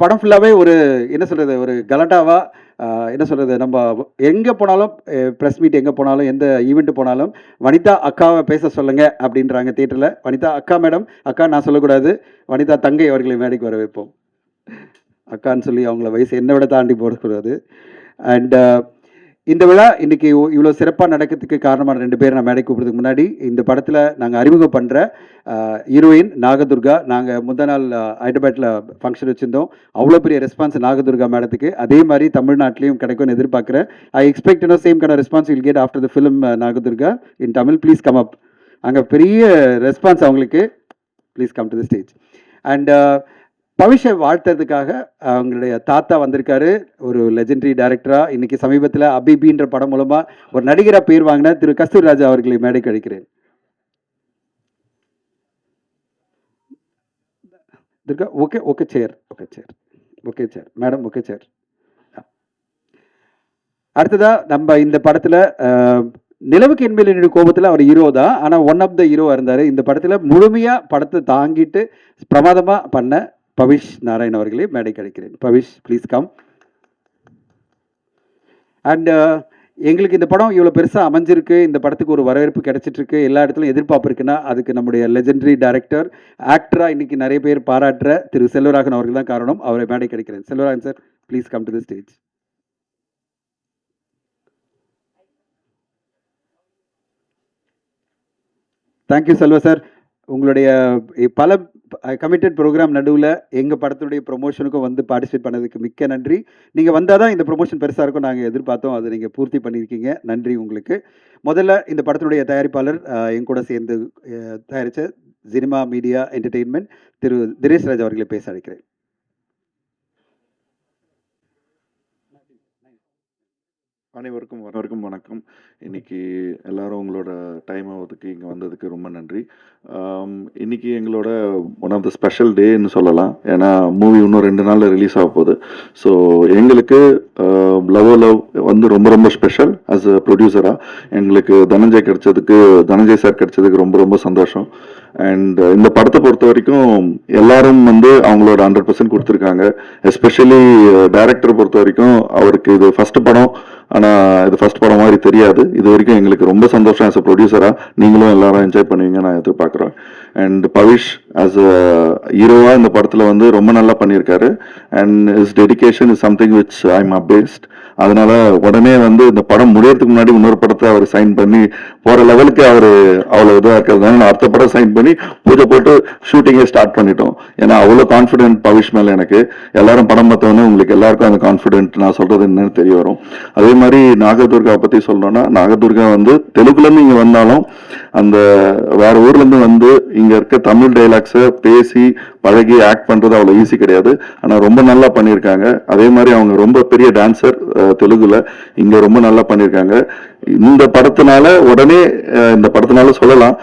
படம் ஃபுல்லாவே ஒரு என்ன சொல்றது, ஒரு கலாட்டாவா என்ன சொல்றது, நம்ம எங்க போனாலும் பிரஸ் மீட் எங்க போனாலும், எந்த ஈவென்ட் போனாலும், "வனிதா அக்காவ பேச சொல்லுங்க" அப்படின்றாங்க தியேட்டர்ல. "வனிதா அக்கா மேடம், அக்கா நான் சொல்லக்கூடாது. வனிதா தங்கை அவர்களை மேடைக்கு வரவேற்போம்." அக்கான்னு சொல்லி அவங்கள வயசு என்ன விட தாண்டி போடக்கூடாது. அண்ட் இந்த விழா இன்னைக்கு இவ்வளோ சிறப்பாக நடக்கிறதுக்கு காரணமான 2 பேர் நான் மேடை கூப்பிடுறதுக்கு முன்னாடி, இந்த படத்தில் நாங்கள் அறிமுகம் பண்ணுற ஹீரோயின் நாகதுர்கா. நாங்கள் முந்தா நாள் ஹைதராபாத்தில் ஃபங்க்ஷன் வச்சுருந்தோம். அவ்வளோ பெரிய ரெஸ்பான்ஸ் நாகதுர்கா மேடத்துக்கு. அதே மாதிரி தமிழ்நாட்டிலையும் கிடைக்கும்னு எதிர்பார்க்குறேன். I expect same kind of response will get after the film Nagadurga in Tamil. Please come up. அங்கே பெரிய ரெஸ்பான்ஸ் அவங்களுக்கு. Please come to the stage. And பவிஷை வாழ்த்துறதுக்காக அவங்களுடைய தாத்தா வந்திருக்காரு. ஒரு லெஜெண்டரி டைரக்டராக இன்னைக்கு சமீபத்தில் அபிபின்ற படம் மூலமாக ஒரு நடிகராக பேர் வாங்கின திரு கஸ்தூரி ராஜா அவர்களை மேடைக்கு அழைக்கிறேன். துர்கா ஓகே ஓகே சேர் ஓகே சேர் ஓகே சேர் மேடம் ஓகே சேர். அடுத்ததா நம்ம இந்த படத்தில் நிலவுக்கு என்மேல் என்னுடைய கோபத்தில் அவர் ஹீரோ தான். ஆனால் ஒன் ஆஃப் த ஹீரோவாக இருந்தார். இந்த படத்தில் முழுமையாக படத்தை தாங்கிட்டு பிரமாதமாக பண்ண பவிஷ் நாராயண் அவர்களே மேடை கிடைக்கிறேன். Pavish please come. அண்ட் எங்களுக்கு இந்த படம் இவ்வளோ பெருசாக அமைஞ்சிருக்கு, இந்த படத்துக்கு ஒரு வரவேற்பு கிடைச்சிட்ருக்கு, எல்லா இடத்துலையும் எதிர்பார்ப்பு இருக்குன்னா அதுக்கு நம்முடைய லெஜெண்டரி டைரக்டர், ஆக்டராக இன்னைக்கு நிறைய பேர் பாராட்டுற திரு செல்வராகன் அவர்கள் தான் காரணம். அவரை மேடை கிடைக்கிறேன். Selvaraghavan sir please come to the stage. Thank you Selva sir. உங்களுடைய பல கமிட்டட் ப்ரோக்ராம் நடுவில் எங்கள் படத்துடைய ப்ரொமோஷனுக்கும் வந்து பார்ட்டிசிபேட் பண்ணதுக்கு மிக்க நன்றி. நீங்கள் வந்தால் தான் இந்த ப்ரொமோஷன் பெருசாக இருக்கும் நாங்கள் எதிர்பார்த்தோம். அதை நீங்கள் பூர்த்தி பண்ணியிருக்கீங்க. நன்றி உங்களுக்கு. முதல்ல இந்த படத்தினுடைய தயாரிப்பாளர் என் கூட சேர்ந்து தயாரித்த சினிமா மீடியா என்டர்டெயின்மெண்ட் திரு தினேஷ் ராஜ் அவர்களை பேச அழைக்கிறேன். அனைவருக்கும் வணக்கம். இன்னைக்கு எல்லாரும் உங்களோட டைமை ஒதுக்கி இங்கே வந்ததுக்கு ரொம்ப நன்றி. இன்னைக்கு எங்களோட ஒன் ஆஃப் த ஸ்பெஷல் டேன்னு சொல்லலாம். ஏன்னா மூவி இன்னும் 2 நாளில் ரிலீஸ் ஆக போகுது. ஸோ எங்களுக்கு லவ் வந்து ரொம்ப ரொம்ப ஸ்பெஷல். ஆஸ் அ ப்ரொடியூசராக எங்களுக்கு தனஞ்சய் சார் கிடைச்சதுக்கு ரொம்ப ரொம்ப சந்தோஷம். அண்ட் இந்த படத்தை பொறுத்த வரைக்கும் எல்லாரும் வந்து அவங்களோட 100% கொடுத்துருக்காங்க. எஸ்பெஷலி டைரக்டரை பொறுத்த வரைக்கும் அவருக்கு இது ஃபர்ஸ்ட் படம். ஆனால் இது ஃபர்ஸ்ட் படம் மாதிரி தெரியாது. இது வரைக்கும் எங்களுக்கு ரொம்ப சந்தோஷம். ஆஸ் அ ப்ரொடியூசராக நீங்களும் எல்லாரும் என்ஜாய் பண்ணுவீங்க நான் எதிர்பார்க்குறேன். அண்ட் பவிஷ் ஆஸ் அ ஹீரோவாக இந்த படத்தில் வந்து ரொம்ப நல்லா பண்ணியிருக்காரு. And is dedication is something which I am obsessed. அதனால உடனே வந்து இந்த படம் முடியறதுக்கு முன்னாடி இன்னொரு படத்தை அவர் சைன் பண்ணி போகிற லெவலுக்கு அவர் அவ்வளோ இதாக இருக்கிறதுனால நான் அடுத்த படம் சைன் பண்ணி பூஜை போட்டு ஷூட்டிங்கே ஸ்டார்ட் பண்ணிட்டோம். ஏன்னா அவ்வளோ கான்ஃபிடென்ட் பவிஷ் மேலே எனக்கு. எல்லாரும் படம் பார்த்தோன்னே உங்களுக்கு எல்லாருக்கும் அந்த கான்ஃபிடென்ட் நான் சொல்கிறது என்னன்னு தெரிய வரும். அதே மாதிரி நாகதுர்கா பற்றி சொல்லணும்னா, நாகதுர்கா வந்து தெலுங்குலேருந்து இங்கே வந்தாலும் அந்த வேற ஊர்லேருந்து வந்து இங்கே இருக்க தமிழ் டைலாக்ஸை பேசி பழகி ஆக்ட் பண்ணுறது அவ்வளோ ஈஸி கிடையாது. ஆனால் ரொம்ப நல்லா பண்ணியிருக்காங்க. அதே மாதிரி அவங்க ரொம்ப பெரிய டான்சர் தெலுங்குல. இங்கே ரொம்ப நல்லா பண்ணியிருக்காங்க. இந்த படத்தினால உடனே இந்த படத்தினால சொல்லலாம்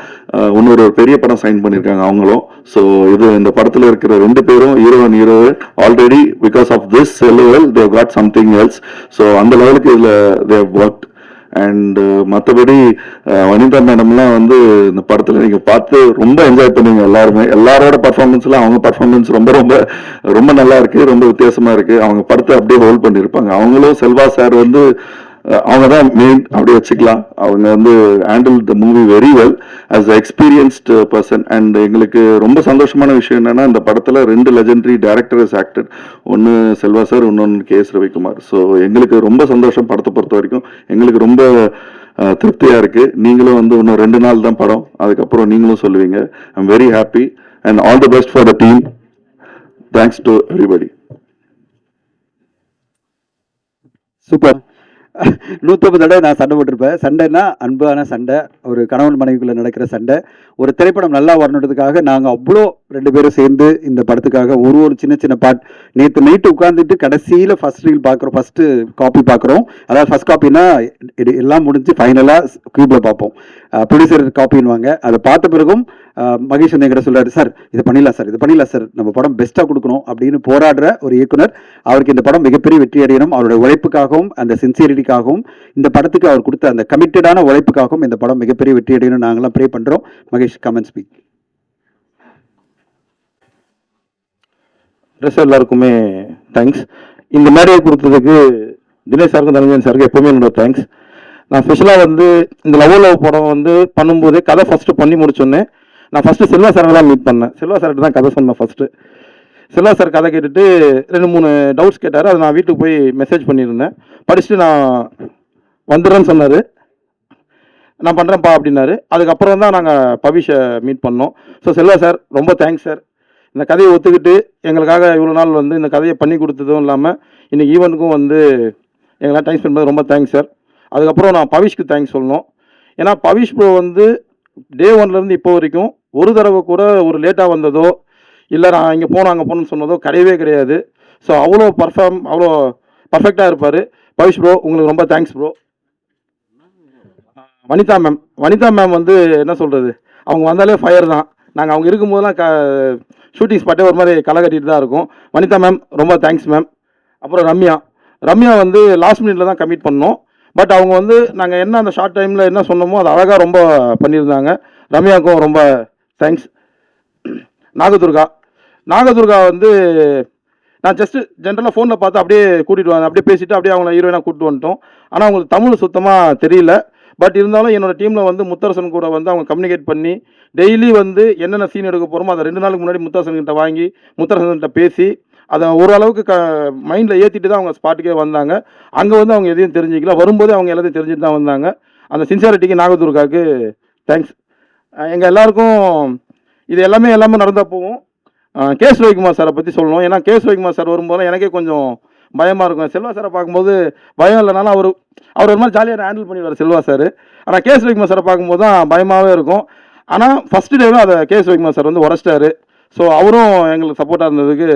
இன்னொரு பெரிய படம் சைன் பண்ணியிருக்காங்க அவங்களும். ஸோ இது இந்த படத்தில் இருக்கிற 2 பேரும் hero and heroine already because of this level they've got something else. So அந்த லெவலுக்கு இதில் தேவ் ஒர்க். அண்ட் மற்றபடி வனிதா மேடம்லாம் வந்து இந்த படத்தில் நீங்கள் பார்த்து ரொம்ப என்ஜாய் பண்ணுவீங்க. எல்லாரோட பர்ஃபார்மன்ஸ்லாம் அவங்க பர்ஃபார்மன்ஸ் ரொம்ப ரொம்ப ரொம்ப நல்லா இருக்கு. ரொம்ப வித்தியாசமா இருக்கு. அவங்க படத்தை அப்படியே ஹோல்ட் பண்ணியிருப்பாங்க. அவங்களும் செல்வா சார் வந்து அவங்க தான் மெயின் அப்படி வச்சுக்கலாம். அவங்க வந்து handle the movie very well as experienced person. And எங்களுக்கு ரொம்ப சந்தோஷமான விஷயம் என்னன்னா, இந்த படத்தில் 2 லெஜெண்டரி டைரக்டர்ஸ் ஆக்டர். ஒன்று செல்வா சார், இன்னொன்று KS ரவிக்குமார். ஸோ எங்களுக்கு ரொம்ப சந்தோஷம். படத்தை பொறுத்த வரைக்கும் எங்களுக்கு ரொம்ப திருப்தியாக இருக்குது. நீங்களும் வந்து இன்னும் 2 நாள் தான் படம். அதுக்கப்புறம் நீங்களும் சொல்லுவீங்க. I am very happy and all the best for the team. Thanks to everybody. Super. 150 தடவை நான் சண்டை போட்டிருப்பேன். சண்டைன்னா அன்பான சண்டை, ஒரு கணவன் மனைவிக்குள்ளே நடக்கிற சண்டை. ஒரு திரைப்படம் நல்லா வரணுன்றதுக்காக நாங்கள் அவ்வளோ 2 பேரும் சேர்ந்து இந்த படத்துக்காக ஒரு சின்ன சின்ன பார்ட் நேற்று நைட்டு உட்காந்துட்டு கடைசியில் ஃபர்ஸ்ட் ரீல் பார்க்குறோம், ஃபஸ்ட்டு காப்பி பார்க்குறோம். அதாவது ஃபர்ஸ்ட் காப்பின்னா எல்லாம் முடிஞ்சு ஃபைனலாக க்யூப்பில் பார்ப்போம். ப்ரொடியூசர் காப்பின்வாங்க. அதை பார்த்த பிறகும் மகேஷ் வந்து என்கிட்ட சொல்கிறாரு, சார் இது பண்ணிடலாம் சார், நம்ம படம் பெஸ்ட்டாக கொடுக்கணும் அப்படின்னு போராடுற ஒரு இயக்குனர். அவருக்கு இந்த படம் மிகப்பெரிய வெற்றி அடையணும். அவருடைய உழைப்புக்காகவும் அந்த சின்சியரிட்டிக்காகவும் இந்த படத்துக்கு அவர் கொடுத்த அந்த கமிட்டடான உழைப்புக்காகவும் இந்த படம் மிகப்பெரிய வெற்றி அடையணும் நாங்களாம் ப்ரே பண்ணுறோம். Mahesh come and speak. Dress எல்லாருக்குமே தேங்க்ஸ். இந்த மேடையை கொடுத்ததுக்கு தினேஷ் சாருக்கும் தனஞ்சயன் சாருக்கும் எப்பவுமே என்னோட தேங்க்ஸ். நான் ஸ்பெஷலாக வந்து இந்த லவ் படம் வந்து பண்ணும்போதே கதை ஃபஸ்ட்டு பண்ணி முடிச்சோன்னே நான் ஃபஸ்ட்டு செல்வா சாரை தான் மீட் பண்ணேன். செல்வா சார்கிட்ட தான் கதை சொன்னேன் ஃபஸ்ட்டு. செல்வா சார் கதை கேட்டுட்டு 2-3 டவுட்ஸ் கேட்டார். அதை நான் வீட்டுக்கு போய் மெசேஜ் பண்ணியிருந்தேன். படிச்சுட்டு நான் வந்துடுறேன்னு சொன்னார். நான் பண்ணுறேன்ப்பா அப்படின்னாரு. அதுக்கப்புறம் தான் நாங்கள் பவிஷை மீட் பண்ணோம். ஸோ செல்வா சார் ரொம்ப தேங்க்ஸ் சார். இந்த கதையை ஒத்துக்கிட்டு எங்களுக்காக இவ்வளோ நாள் வந்து இந்த கதையை பண்ணி கொடுத்ததும் இல்லாமல் இன்றைக்கி ஈவெண்ட்டுக்கும் வந்து எங்களால் டைம் ஸ்பெண்ட் பண்ணது ரொம்ப தேங்க்ஸ் சார். அதுக்கப்புறம் நான் பவிஷ்க்கு தேங்க்ஸ் சொல்லணும். ஏன்னா பவிஷ் ப்ரோ வந்து டே 1லேருந்து இப்போ வரைக்கும் ஒரு தடவை கூட ஒரு லேட்டாக வந்ததோ இல்லை நான் இங்கே போனோம் அங்கே போகணுன்னு சொன்னதோ கிடையவே கிடையாது. ஸோ அவ்வளோ அவ்வளோ பர்ஃபெக்டாக இருப்பார். பவிஷ் ப்ரோ உங்களுக்கு ரொம்ப தேங்க்ஸ் ப்ரோ. வனிதா மேம் வந்து என்ன சொல்கிறது, அவங்க வந்தாலே ஃபயர் தான். நாங்கள் அவங்க இருக்கும்போதெல்லாம் ஷூட்டிங் ஸ்பாட்டே ஒரு மாதிரி களை கட்டிட்டு தான் இருக்கும். வனிதா மேம் ரொம்ப தேங்க்ஸ் மேம். அப்புறம் ரம்யா வந்து லாஸ்ட் மினிட்ல தான் கமிட் பண்ணோம். பட் அவங்க வந்து நாங்கள் என்ன அந்த ஷார்ட் டைமில் என்ன சொன்னோமோ அது அழகாக ரொம்ப பண்ணியிருந்தாங்க. ரம்யாவுக்கும் ரொம்ப தேங்க்ஸ். நாகதுர்கா வந்து நான் ஜஸ்ட்டு ஜென்ரலாக ஃபோனில் பார்த்து அப்படியே கூட்டிகிட்டு வந்தேன். அப்படியே பேசிவிட்டு அப்படியே அவங்கள ஹீரோயினாக கூப்பிட்டு வந்துட்டோம். ஆனால் அவங்களுக்கு தமிழ் சுத்தமாக தெரியல. பட் இருந்தாலும் என்னோட டீமில் வந்து முத்தரசன் கூட வந்து அவங்க கம்யூனிகேட் பண்ணி டெய்லி வந்து என்னென்ன சீன் எடுக்க போகிறோமோ அதை 2 நாளுக்கு முன்னாடி முத்தரசன்கிட்ட வாங்கி முத்தரசன்கிட்ட பேசி அதை ஓரளவுக்கு மைண்டில் ஏற்றிட்டு தான் அவங்க ஸ்பாட்டுக்கே வந்தாங்க. அங்கே வந்து அவங்க எதையும் தெரிஞ்சிக்கல. வரும்போது அவங்க எல்லாத்தையும் தெரிஞ்சுட்டு தான் வந்தாங்க. அந்த சின்சியாரிட்டிக்கு நாகதுர்காவுக்கு தேங்க்ஸ். எங்கள் எல்லாருக்கும் இது எல்லாமே நடந்தால் போகும். கேஎஸ் ரவிக்குமார் சாரை பற்றி சொல்லணும். ஏன்னா கேஎஸ் ரவிக்குமார் சார் வரும்போது எனக்கே கொஞ்சம் பயமாக இருக்கும். செல்வா சாரை பார்க்கும்போது பயம் இல்லைனாலும் அவர் ஒரு மாதிரி ஜாலியாக ஹேண்டில் பண்ணிடுவார் செல்வா சார். ஆனால் கேஎஸ் ரவிக்குமார் சாரை பார்க்கும்போது தான் பயமாகவே இருக்கும். ஆனால் ஃபஸ்ட்டு டேவில் அதை கேஎஸ் ரவிக்குமார் சார் வந்து உடச்சிட்டாரு. ஸோ அவரும் எங்களுக்கு சப்போர்ட்டாக இருந்ததுக்கு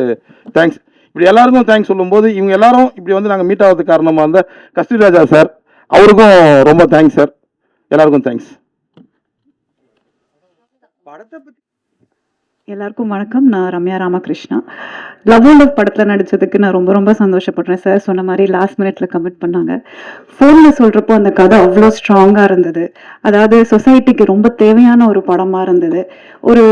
தேங்க்ஸ். இப்படி எல்லாருக்கும் தேங்க்ஸ் சொல்லும்போது இவங்க எல்லாரும் இப்படி வந்து நாங்கள் மீட் ஆகிறதுக்கு காரணமாக இருந்த கஸ்தூரி ராஜா சார், அவருக்கும் ரொம்ப தேங்க்ஸ் சார். எல்லாருக்கும் தேங்க்ஸ். எல்லாருக்கும் வணக்கம். நான் ரம்யா ராமகிருஷ்ணா. லவ் படத்தில் நடித்ததுக்கு நான் ரொம்ப ரொம்ப சந்தோஷப்படுறேன். சார் சொன்ன மாதிரி லாஸ்ட் மினிட்ல கமிட் பண்ணாங்க. ஃபோனில் சொல்கிறப்போ அந்த கதை அவ்வளோ ஸ்ட்ராங்காக இருந்தது. அதாவது சொசைட்டிக்கு ரொம்ப தேவையான ஒரு படமாக இருந்தது. ஒரு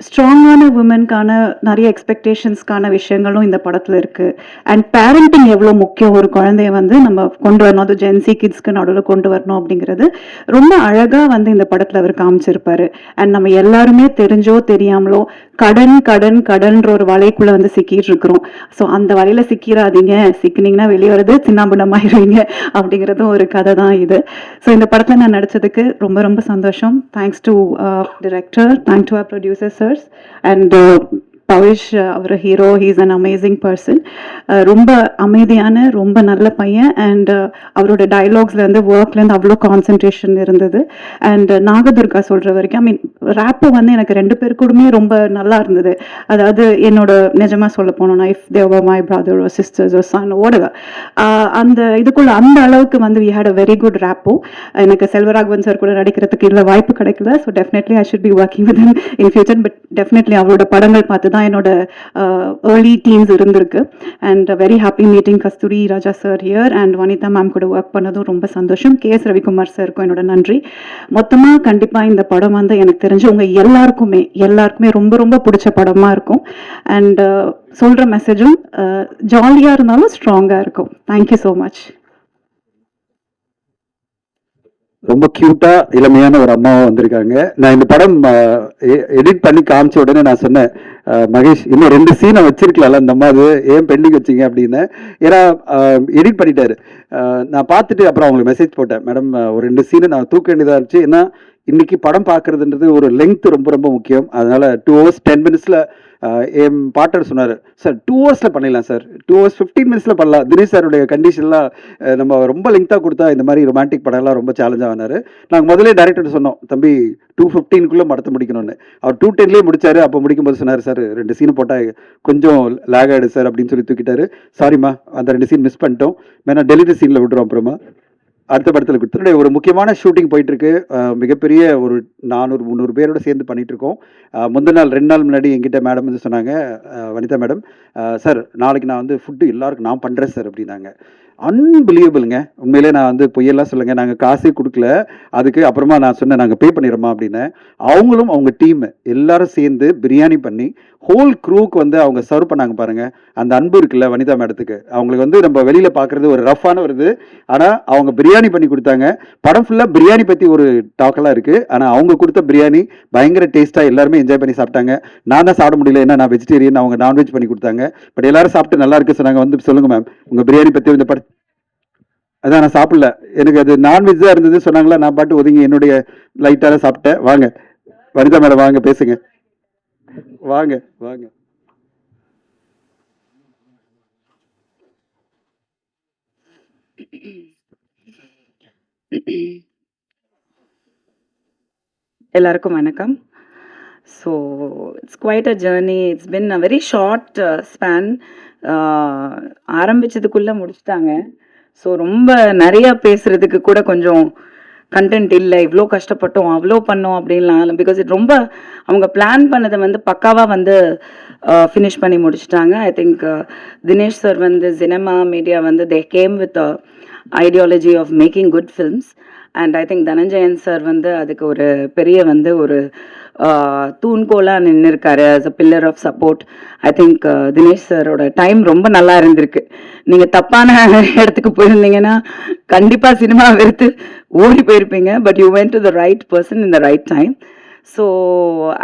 ஸ்ட்ராங்கான உமனுக்கான நிறைய எக்ஸ்பெக்டேஷன்ஸ்க்கான விஷயங்களும் இந்த படத்தில் இருக்குது. அண்ட் பேரண்டிங் எவ்வளோ முக்கியம், ஒரு குழந்தைய வந்து நம்ம கொண்டு வரணும், அது ஜென்சி கிட்ஸ்க்கு நடுவில் கொண்டு வரணும் அப்படிங்கிறது ரொம்ப அழகாக வந்து இந்த படத்தில் அவர் காமிச்சிருப்பாரு. அண்ட் நம்ம எல்லாருமே தெரிஞ்சோ தெரியாமலோ கடன்ற ஒரு வலைக்குள்ளே வந்து சிக்கிட்டு இருக்கிறோம். ஸோ அந்த வலையில் சிக்கிறாதீங்க, சிக்கினீங்கன்னா வெளியே வருது சின்னாபின்னமாயிருவீங்க அப்படிங்கிறதும் ஒரு கதை தான் இது. ஸோ இந்த படத்தில் நான் நடித்ததுக்கு ரொம்ப ரொம்ப சந்தோஷம். Thanks to director, thanks to அவர் ப்ரொடியூசர் சார்ஸ் அண்ட் பவிஷ். அவர் hero, he's an amazing person. ரொம்ப அமைதியான ரொம்ப நல்ல பையன். அண்ட் அவரோட டைலாக்ஸ்லேருந்து ஒர்க்லேருந்து அவ்வளோ கான்சன்ட்ரேஷன் இருந்தது. அண்ட் நாகதுர்கா சொல்கிற வரைக்கும் ஐ மீன் ரேப்பு வந்து எனக்கு 2 பேர் கூடமே ரொம்ப நல்லா இருந்தது. அதாவது என்னோட நிஜமாக சொல்ல போனோம்னா if they were my brother or sisters or son whatever, அந்த இதுக்குள்ள அந்த அளவுக்கு வந்து we had a very good rapport. எனக்கு செல்வராகவன் சார் கூட நடிக்கிறதுக்கு இல்லை வாய்ப்பு கிடைக்கல. So definitely I should be working with him in future. But definitely அவரோட படங்கள் பார்த்து தான் என்னோட ஏர்லி டீன்ஸ் இருந்திருக்கு. And very happy meeting Kasthuri Raja sir here. And Vanitha ma'am கூட ஒர்க் பண்ணதும் ரொம்ப சந்தோஷம். கேஎஸ் ரவிக்குமார் சாருக்கும் என்னோட நன்றி. மொத்தமாக கண்டிப்பாக இந்த படம் வந்து எனக்கு தெரிஞ்சு உங்கள் எல்லாருக்குமே ரொம்ப ரொம்ப பிடிச்ச படமாக இருக்கும். அண்ட் சொல்கிற மெசேஜும் ஜாலியாக இருந்தாலும் ஸ்ட்ராங்காக இருக்கும். Thank you so much. ரொம்ப கியூட்டா இளமையான ஒரு அம்மாவும் வந்திருக்காங்க. நான் இந்த படம் எடிட் பண்ணி காமிச்ச உடனே நான் சொன்னேன், மகேஷ் இன்னும் 2 சீனை வச்சிருக்கலாம்ல இந்த அம்மா, அது ஏன் பெண்டிங் வச்சிங்க அப்படின்னு. ஏன்னா எடிட் பண்ணிட்டாரு. நான் பார்த்துட்டு அப்புறம் அவங்களுக்கு மெசேஜ் போட்டேன், மேடம் ஒரு 2 சீனை நான் தூக்க வேண்டியதாக இருந்துச்சு. ஏன்னா இன்னைக்கு படம் பார்க்கறதுன்றது ஒரு லெங்க் ரொம்ப ரொம்ப முக்கியம். அதனால 2 hours 10 minutes என் பார்ட்னர் சொன்னார், சார் 2 hours பண்ணிடலாம் சார், 2 hours 15 minutes பண்ணலாம். தினேஷ் சாருடைய கண்டிஷன்லாம் நம்ம ரொம்ப லெங்க்தாக கொடுத்தா இந்த மாதிரி ரொமான்டிக் படம்லாம் ரொம்ப சேலஞ்சாக ஆனார். நாங்கள் முதலே டைரக்டர் சொன்னோம், தம்பி 2:15 படத்தை முடிக்கணும்னு. அவர் 2:10 முடிச்சாரு. அப்போ முடிக்கும்போது சொன்னார், சார் 2 சீன் போட்டால் கொஞ்சம் லேக் ஆகிடு சார் அப்படின்னு சொல்லி தூக்கிட்டாரு. சாரிம்மா, அந்த 2 சீன் மிஸ் பண்ணிட்டோம், வேணா டெலிவரி சீனில் விட்டுறோம் அப்புறமா. அடுத்த படத்தில் கொடுத்து ஒரு முக்கியமான ஷூட்டிங் போயிட்டுருக்கு. மிகப்பெரிய ஒரு 400-300 பேரோட சேர்ந்து பண்ணிகிட்ருக்கோம். முந்தின நாள் 2 நாள் முன்னாடி எங்கிட்ட மேடம் வந்து சொன்னாங்க, வனிதா மேடம், சார் நாளைக்கு நான் வந்து ஃபுட்டு எல்லாருக்கும் நான் பண்ணுறேன் சார் அப்படின்னாங்க. அன்பிலீவபிளுங்க. உண்மையிலே நான் வந்து பொய்யெல்லாம் சொல்லுங்க, நாங்கள் காசே கொடுக்கல. அதுக்கு அப்புறமா நான் சொன்னேன், நாங்கள் பே பண்ணிடுறோமா அப்படின்னு. அவங்களும் அவங்க டீம் எல்லாரும் சேர்ந்து பிரியாணி பண்ணி ஹோல் க்ரூவுக்கு வந்து அவங்க சர்வ் பண்ணாங்க பாருங்க. அந்த அன்பு இருக்குல்ல வனிதா மேடத்துக்கு, அவங்களுக்கு வந்து நம்ம வெளியில பார்க்கறது ஒரு ரஃப்பான வருது, ஆனால் அவங்க பிரியாணி பண்ணி கொடுத்தாங்க. படம் ஃபுல்லாக பிரியாணி பற்றி ஒரு டாக்கெல்லாம் இருக்கு, ஆனால் அவங்க கொடுத்த பிரியாணி பயங்கர டேஸ்ட்டாக எல்லாருமே என்ஜாய் பண்ணி சாப்பிட்டாங்க. நான் தான் சாப்பிட முடியல, ஏன்னா நான் வெஜிடேரியன், அவங்க நான்வெஜ் பண்ணி கொடுத்தாங்க. பட் எல்லாரும் சாப்பிட்டு நல்லா இருக்கு சொன்னாங்க. வந்து சொல்லுங்க மேம், உங்க பிரியாணி பற்றி இந்த படம். அதான் நான் சாப்பிடல, எனக்கு அது நான்வெஜ் தான் இருந்தது சொன்னாங்களா, நான் பாட்டு ஒதுங்கி என்னுடைய லைட்டாக சாப்பிட்டேன். வாங்க வனிதா மேடம், வாங்க பேசுங்க, வாங்க வாங்க. எல்லாருக்கும் வணக்கம். So it's quite a journey. It's been a very short span. ஆரம்பிச்சதுக்குள்ளே முடிச்சிட்டாங்க. ஸோ ரொம்ப நிறையா பேசுகிறதுக்கு கூட கொஞ்சம் கண்டென்ட் இல்லை. இவ்வளோ கஷ்டப்பட்டோம், அவ்வளோ பண்ணோம் அப்படின்லாம். பிகாஸ் இது ரொம்ப அவங்க பிளான் பண்ணதை வந்து பக்காவாக வந்து ஃபினிஷ் பண்ணி முடிச்சிட்டாங்க. ஐ திங்க் தினேஷ் சார் வந்து சினிமா மீடியா வந்து they came with ideology of making good films. And I think Dhananjayan sir வந்து அதுக்கு ஒரு பெரிய வந்து ஒரு தூண்கோலாக நின்று இருக்காரு as a pillar of support. I think Dinesh சாரோட டைம் ரொம்ப நல்லா இருந்திருக்கு. நீங்கள் தப்பான இடத்துக்கு போயிருந்தீங்கன்னா கண்டிப்பாக சினிமா வெறுத்து ஓடி போயிருப்பீங்க. But you went to the right person in the right time. So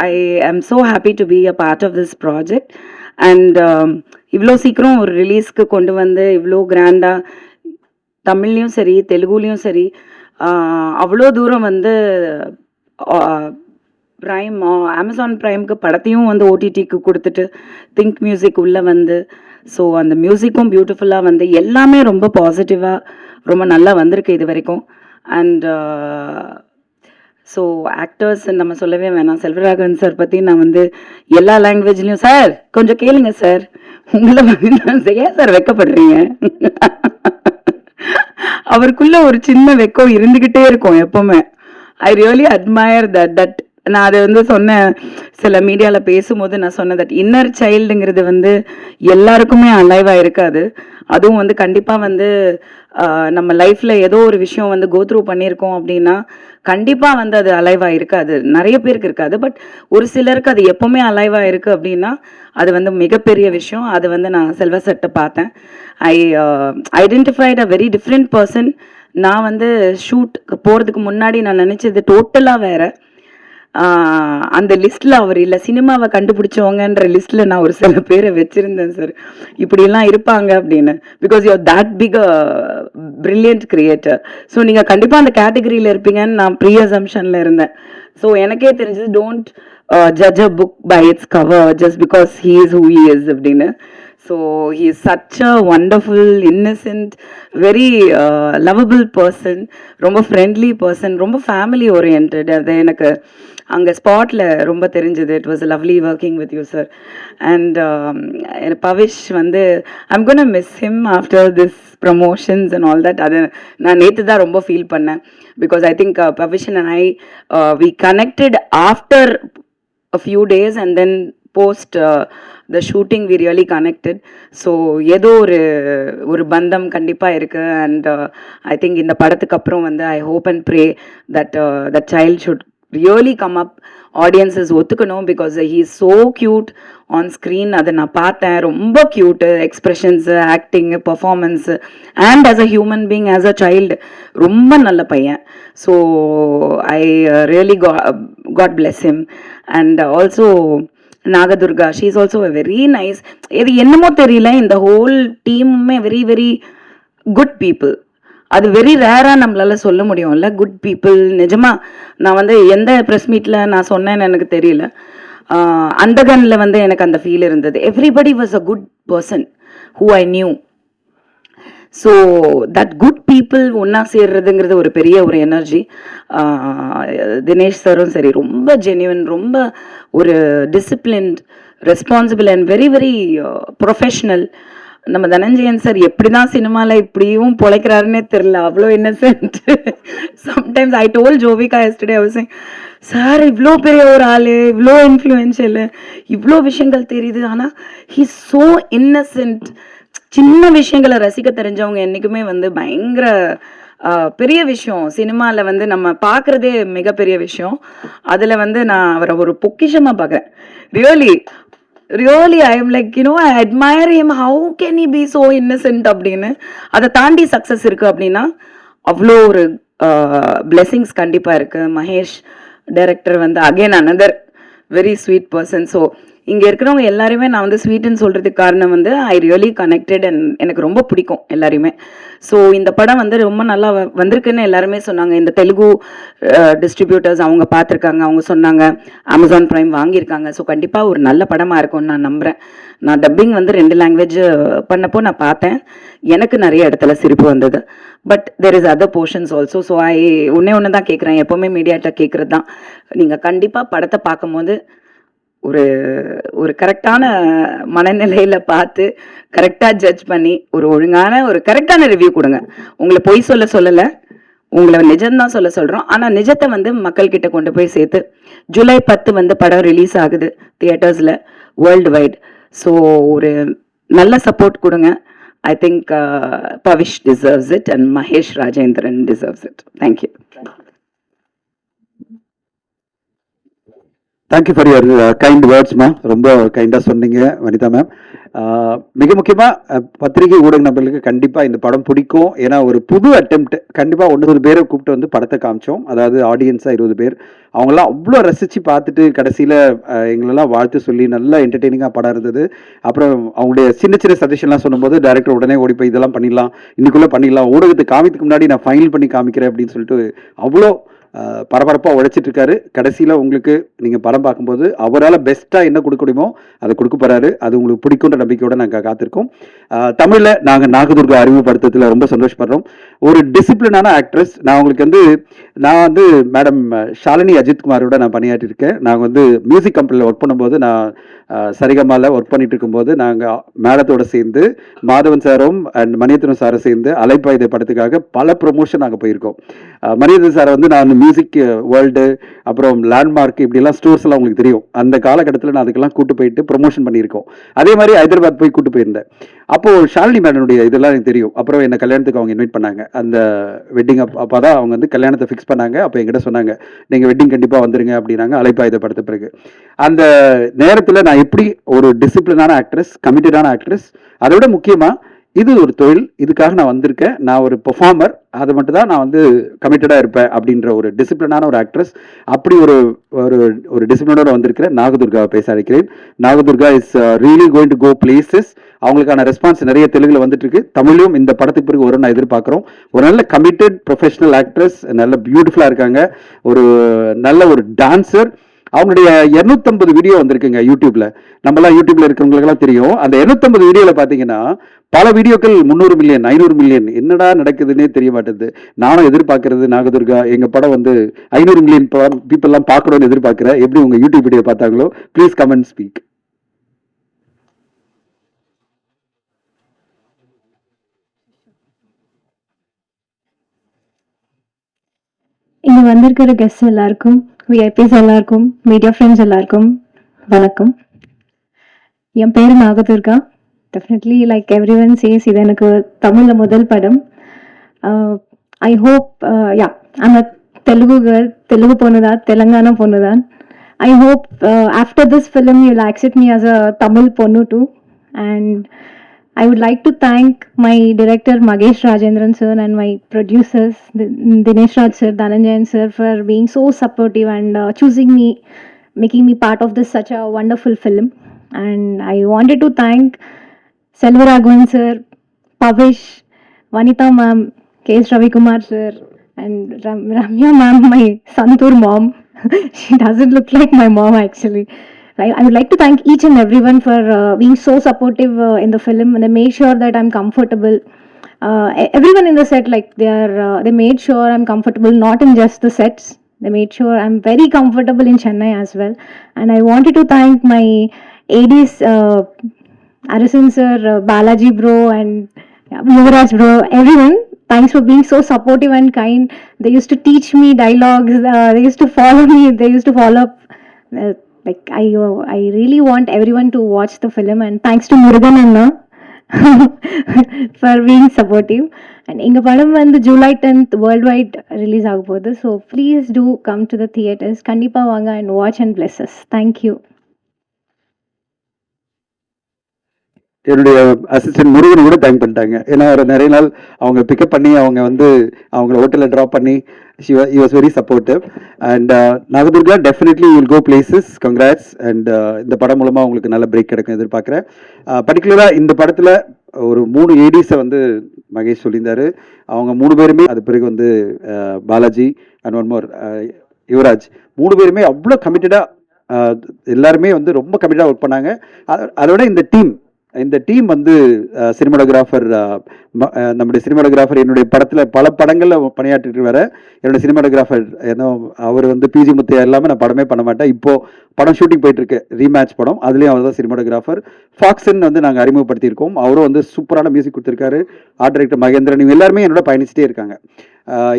I am so happy to be a part of this project. And இவ்வளோ சீக்கிரம் ஒரு ரிலீஸ்க்கு கொண்டு வந்து இவ்வளோ கிராண்டாக தமிழ்லையும் சரி தெலுங்குலேயும் சரி அவ்வளோ தூரம் வந்து ப்ரைம் அமேசான் ப்ரைம்க்கு படத்தையும் வந்து ஓடிடிக்கு கொடுத்துட்டு திங்க் மியூசிக் உள்ளே வந்து, ஸோ அந்த மியூசிக்கும் பியூட்டிஃபுல்லாக வந்து எல்லாமே ரொம்ப பாசிட்டிவாக ரொம்ப நல்லா வந்திருக்கு இது வரைக்கும். அண்ட் ஸோ ஆக்டர்ஸ் நம்ம சொல்லவே வேணாம். செல்வராகவன் சார் பற்றி நான் வந்து எல்லா லாங்குவேஜ்லேயும், சார் கொஞ்சம் கேளுங்க சார், உங்களை வந்து ஏன் சார் வெக்கப்படுறீங்க? அவருக்குள்ள ஒரு சின்ன வெக்கம் இருந்துக்கிட்டே இருக்கும் எப்பவுமே. I really admire that. நான் அதை வந்து சொன்னேன், சில மீடியாவில் பேசும்போது நான் சொன்னேன் தட் இன்னர் சைல்டுங்கிறது வந்து எல்லாருக்குமே அலைவாக இருக்காது. அதுவும் வந்து கண்டிப்பாக வந்து நம்ம லைஃப்பில் ஏதோ ஒரு விஷயம் வந்து கோத்ரூ பண்ணியிருக்கோம் அப்படின்னா கண்டிப்பாக வந்து அது அலைவாக இருக்காது. நிறைய பேருக்கு இருக்காது, பட் ஒரு சிலருக்கு அது எப்போவுமே அலைவாக இருக்குது அப்படின்னா அது வந்து மிகப்பெரிய விஷயம். அது வந்து நான் செல்வ சட்டை பார்த்தேன். I identified a very different person. நான் வந்து ஷூட் போகிறதுக்கு முன்னாடி நான் நினச்சது டோட்டலாக வேறு. அந்த லிஸ்ட்டில் அவர் இல்லை, சினிமாவை கண்டுபிடிச்சவங்கன்ற லிஸ்ட்டில் நான் ஒரு சில பேரை வச்சுருந்தேன் சார், இப்படிலாம் இருப்பாங்க அப்படின்னு. Because you are that big a brilliant creator. So நீங்கள் கண்டிப்பாக அந்த கேட்டகரியில் இருப்பீங்கன்னு நான் ப்ரீ அசம்ஷனில் இருந்தேன். ஸோ எனக்கே தெரிஞ்சது, don't judge a book by its cover just because he is who he is அப்படின்னு. So he is such a wonderful, innocent, very lovable person, ரொம்ப ஃப்ரெண்ட்லி பர்சன், ரொம்ப ஃபேமிலி ஓரியன்ட். அது எனக்கு அங்கே ஸ்பாட்டில் ரொம்ப தெரிஞ்சது. It was lovely working with you sir. And Pavish வந்து I'm gonna miss him after this promotions and all that. அது நான் நேற்று தான் ரொம்ப ஃபீல் பண்ணேன். Because I think Pavish and I we connected after a few days and then post the shooting we really connected. So ஏதோ ஒரு பந்தம் கண்டிப்பாக இருக்குது. அண்ட் ஐ திங்க் இந்த படத்துக்கு அப்புறம் வந்து I hope and pray that that child should really come up. Audiences ஒத்துக்கணும். Because he is so cute on screen. அதை நான் பார்த்தேன், ரொம்ப cute expressions, acting, performance, and as a human being, as a child ரொம்ப நல்ல பையன். So I really God bless him. And also Nagadurga, she is also very nice. இது என்னமோ தெரியல, இந்த ஹோல் டீமுமே வெரி வெரி குட் பீப்புள். அது வெரி ரேராக நம்மளால சொல்ல முடியும்ல, குட் பீப்புள். நிஜமாக நான் வந்து எந்த ப்ரெஸ் மீட்டில் நான் சொன்னேன்னு எனக்கு தெரியல. அந்த கனில் வந்து எனக்கு அந்த ஃபீல் இருந்தது. Everybody was a good person who I knew. So that good people ஒன்றா சேர்றதுங்கிறது ஒரு பெரிய ஒரு எனர்ஜி. தினேஷ் சாரும் சரி, ரொம்ப ஜென்யூன், ரொம்ப ஒரு disciplined, responsible and very very professional. நம்ம தனஞ்சயன் சார் எப்படிதான் சினிமால இப்படியும் பொழைக்கிறாருன்னே தெரியல, அவ்வளோ Innocent. Sometimes I told Jovika yesterday I was saying, sir இவ்வளோ பெரிய ஒரு ஆளு, இவ்வளோ இன்ஃப்ளூயன்ஷியல், இவ்வளோ விஷயங்கள் தெரியுது, ஆனால் ஹி ஸோ இன்னசென்ட். சின்ன விஷயங்களை ரசிக்க தெரிஞ்சவங்க என்றைக்குமே வந்து பயங்கர பெரிய விஷயம். சினிமாவில் வந்து நம்ம பார்க்குறதே மிகப்பெரிய விஷயம். அதில் வந்து நான் அவரை ஒரு பொக்கிஷமாக பார்க்குறேன். Really I am like I admire him, how can he B so Innocent அப்படின்னு. அதை தாண்டி சக்ஸஸ் இருக்குது அப்படின்னா அவ்வளோ ஒரு பிளெஸிங்ஸ் கண்டிப்பாக இருக்குது. மகேஷ் டைரக்டர் வந்து again another very sweet person. So இங்கே இருக்கிறவங்க எல்லாருமே நான் வந்து ஸ்வீட்டுன்னு சொல்கிறதுக்கு காரணம் வந்து ஐ ரியலி கனெக்டட் அண்ட் எனக்கு ரொம்ப பிடிக்கும் எல்லாரையுமே. ஸோ இந்த படம் வந்து ரொம்ப நல்லா வந்திருக்குன்னு எல்லாருமே சொன்னாங்க. இந்த தெலுங்கு டிஸ்ட்ரிபியூட்டர்ஸ் அவங்க பார்த்துருக்காங்க, அவங்க சொன்னாங்க அமேசான் ப்ரைம் வாங்கியிருக்காங்க. ஸோ கண்டிப்பாக ஒரு நல்ல படமாக இருக்கும்னு நான் நம்புகிறேன். நான் டப்பிங் வந்து 2 லாங்குவேஜ் பண்ணப்போ நான் பார்த்தேன், எனக்கு நிறைய இடத்துல சிரிப்பு வந்தது. But there is other portions also. So ஒன்று தான் கேட்குறேன், எப்போவுமே மீடியாட்ட கேட்குறது தான், நீங்கள் கண்டிப்பாக படத்தை பார்க்கும்போது ஒரு ஒரு கரெக்டான மனநிலையில் பார்த்து கரெக்டாக ஜட்ஜ் பண்ணி ஒரு ஒழுங்கான ஒரு கரெக்டான ரிவ்யூ கொடுங்க. உங்களை பொய் சொல்லலை, உங்களை நிஜம்தான் சொல்கிறோம். ஆனால் நிஜத்தை வந்து மக்கள்கிட்ட கொண்டு போய் சேர்த்து ஜூலை 10 வந்து படம் ரிலீஸ் ஆகுது தியேட்டர்ஸில் வேர்ல்டு வைட். ஸோ ஒரு நல்ல சப்போர்ட் கொடுங்க. I think Pavish deserves it and Mahesh Rajendran deserves it. Thank you. Thank you for your kind வேர்ட்ஸ்மா. ரொம்ப கைண்டாக சொன்னீங்க வனிதா மேம். மிக முக்கியமாக பத்திரிகை ஊடக நபர்களுக்கு கண்டிப்பாக இந்த படம் பிடிக்கும். ஏன்னா ஒரு புது அட்டெம்ப்ட். கண்டிப்பாக 100 பேரை கூப்பிட்டு வந்து படத்தை காமிச்சோம், அதாவது ஆடியன்ஸாக 20 பேர். அவங்களாம் அவ்வளோ ரசித்து பார்த்துட்டு கடைசியில் எங்களெல்லாம் வாழ்த்து சொல்லி நல்லா என்டர்டெய்னிங்காக படம் இருந்தது. அப்புறம் அவங்களுடைய சின்ன சின்ன சஜஷன்லாம் சொல்லும்போது டைரக்டர் உடனே ஓடி போய் இதெல்லாம் பண்ணிடலாம், இன்னைக்குள்ளே பண்ணிடலாம், ஊடகத்துக்கு காமிக்கிறதுக்கு முன்னாடி நான் ஃபைனல் பண்ணி காமிக்கிறேன் அப்படின்னு சொல்லிட்டு அவ்வளோ பரபரப்பாக உழைச்சிட்டு இருக்காரு. கடைசியில் உங்களுக்கு நீங்கள் படம் பார்க்கும்போது அவரால் பெஸ்ட்டாக என்ன கொடுக்க முடியுமோ அதை கொடுக்க போகிறாரு. அது உங்களுக்கு பிடிக்குன்ற நம்பிக்கையோடு நாங்கள் காத்திருக்கோம். தமிழில் நாங்கள் நாகதுர்கா அறிமுகப்படுத்துறதுல ரொம்ப சந்தோஷப்படுறோம். ஒரு டிசிப்ளினான ஆக்ட்ரஸ். நான் வந்து மேடம் ஷாலினி அஜித்குமாரோட நான் பணியாற்றிருக்கேன். நாங்கள் வந்து மியூசிக் கம்பெனியில் ஒர்க் பண்ணும்போது, நான் சரிகமாவில் ஒர்க் பண்ணிட்டு இருக்கும்போது நாங்கள் மேடத்தோடு சேர்ந்து மாதவன் சாரும் அண்ட் மணியத்தனம் சாரை சேர்ந்து அலைப்பாயுதை படத்துக்காக பல ப்ரொமோஷன் நாங்கள் போயிருக்கோம். மணியத்தன் சாரை வந்து நான் மியூசிக் வேர்ல்டு, அப்புறம் லேண்ட்மார்க், இப்படிலாம் ஸ்டோர்ஸ் எல்லாம் உங்களுக்கு தெரியும். அந்த காலகட்டத்தில் நான் அதுக்கெல்லாம் கூட்டு போயிட்டு ப்ரொமோஷன் பண்ணியிருக்கோம். அதே மாதிரி ஹைதராபாத் போய் கூட்டு போயிருந்தேன். அப்போது ஷாலினி மேடனுடைய இதெல்லாம் எனக்கு தெரியும். அப்புறம் என்னை கல்யாணத்துக்கு அவங்க இன்வைட் பண்ணாங்க. அந்த வெட்டிங் அப்போ தான் அவங்க வந்து கல்யாணத்தை ஃபிக்ஸ் பண்ணாங்க. அப்போ என்கிட்ட சொன்னாங்க, நீங்கள் வெட்டிங் கண்டிப்பாக வந்துருங்க அப்படின்னாங்க. அலைப்பாயுதை படுத்த பிறகு அந்த நேரத்தில் நான் எப்படி ஒரு டிசிப்ளினான ஆக்ட்ரஸ், கமிட்டடான ஆக்ட்ரஸ், அதை விட முக்கியமாக இது ஒரு தொழில், இதுக்காக நான் வந்திருக்கேன், நான் ஒரு பெர்ஃபார்மர், அதை மட்டும் தான் நான் வந்து கமிட்டடாக இருப்பேன் அப்படின்ற ஒரு டிசிப்ளினான ஒரு ஆக்ட்ரஸ். அப்படி ஒரு ஒரு டிசிப்ளினோட வந்திருக்கிறேன். நாகதுர்காவை பேச அழைக்கிறேன். Nagadurga is really going to go places. அவங்களுக்கான ரெஸ்பான்ஸ் நிறைய தெலுங்குல வந்துட்டு இருக்கு. தமிழையும் இந்த படத்துக்கு பிறகு நான் எதிர்பார்க்குறோம். ஒரு நல்ல கமிட்டட் ப்ரொஃபஷனல் ஆக்ட்ரஸ், நல்ல பியூட்டிஃபுல்லாக இருக்காங்க, ஒரு நல்ல ஒரு டான்சர். அவங்களுடைய 250 வீடியோ வந்திருக்குங்க யூடியூப்ல. நம்மளாம் யூடியூப்ல இருக்கிறவங்களுக்கெல்லாம் தெரியும். அந்த 250 வீடியோல பாத்தீங்கன்னா பல வீடியோக்கள் 300 மில்லியன் 500 மில்லியன். என்னடா நடக்குதுன்னே தெரிய மாட்டேது. நானும் எதிர்பார்க்கறது நாகதுர்கா எங்க படம் வந்து 500 மில்லியன் பீப்புள் எல்லாம் பார்க்கணும்னு எதிர்பார்க்கிறேன். எப்படி உங்க யூடியூப் வீடியோ பார்த்தாங்களோ? Please come and speak. இங்கே வந்திருக்கிற கெஸ்ட் எல்லாருக்கும், விஐபிஸ் எல்லாருக்கும், மீடியா ஃப்ரெண்ட்ஸ் எல்லாருக்கும் வணக்கம். என் பேர் Nagadurga. Definitely like everyone says, இது எனக்கு தமிழில் முதல் படம். I hope I'm a Telugu girl, Telugu பொண்ணு தான், தெலுங்கானா பொண்ணு தான். I hope after this film you'll accept me as a Tamil பொண்ணு too. And I would like to thank my director Mahesh Rajendran sir and my producers Dinesh Raj sir, Dhananjayan sir for being so supportive and choosing me, making me part of this such a wonderful film. And I wanted to thank Selvaraghavan sir, Pavish, Vanitha ma'am, K.S. Ravi Kumar sir, and Ramya ma'am, my Santur mom. She doesn't look like my mom actually. I would like to thank each and everyone for being so supportive in the film, and they made sure that I'm comfortable. Everyone in the set, like they made sure I'm comfortable, not in just the sets. They made sure I'm very comfortable in Chennai as well. And I wanted to thank my ADs, Arasan sir, Balaji bro, and Yuvraj bro, everyone. Thanks for being so supportive and kind. They used to teach me dialogues. They used to follow me. They used to follow up. Uh, like I really want everyone to watch the film. And thanks to Murugan Anna for being supportive. And எங்க படம் வந்து July 10th worldwide release ஆக போகுது. So please do come to the theaters. கண்டிப்பா வாங்க and watch and bless us. Thank you. என்னுடைய assistant Murugan கூட thank பண்ணிட்டாங்க. ஏன்னா ஒரு நிறைய நாள் அவங்க பிக்கப் பண்ணி அவங்க வந்து அவங்கள ஹோட்டலில் ட்ராப் பண்ணி he was very supportive. And Nagadurga definitely will go places. Congrats. And இந்த படம் மூலமாக உங்களுக்கு நல்ல பிரேக் கிடைக்கும் எதிர்பார்க்குறேன். பர்டிகுலராக இந்த படத்தில் ஒரு 3 ஏடிஸை வந்து மகேஷ் சொல்லியிருந்தாரு. அவங்க 3 பேருமே அது பிறகு வந்து Balaji and one more Yuvaraj 3 பேருமே அவ்வளோ கமிட்டடாக எல்லாருமே வந்து ரொம்ப கமிட்டடாக ஒர்க் பண்ணாங்க. அதோட இந்த டீம் வந்து சினிமாடோகிராஃபர் நம்முடைய சினிமாடோகிராஃபர் என்னுடைய படத்தில் பல படங்களில் பணியாற்றிட்டு வர என்னுடைய சினிமாடோகிராஃபர் ஏன்னா அவர் வந்து பிஜி முத்தையா இல்லாமல் நான் படமே பண்ண மாட்டேன். இப்போது படம் ஷூட்டிங் போயிட்டுருக்கு, ரீமேட்ச் படம், அதுலேயும் அவர் தான் சினிமாடோகிராஃபர். ஃபாக்ஸன் வந்து நாங்கள் அறிமுகப்படுத்தியிருக்கோம். அவரும் வந்து சூப்பரான மியூசிக் கொடுத்துருக்காரு. ஆர்ட் டைரக்டர் மகேந்திரன், இவங்க எல்லாருமே என்னோட பயணிச்சுட்டே இருக்காங்க.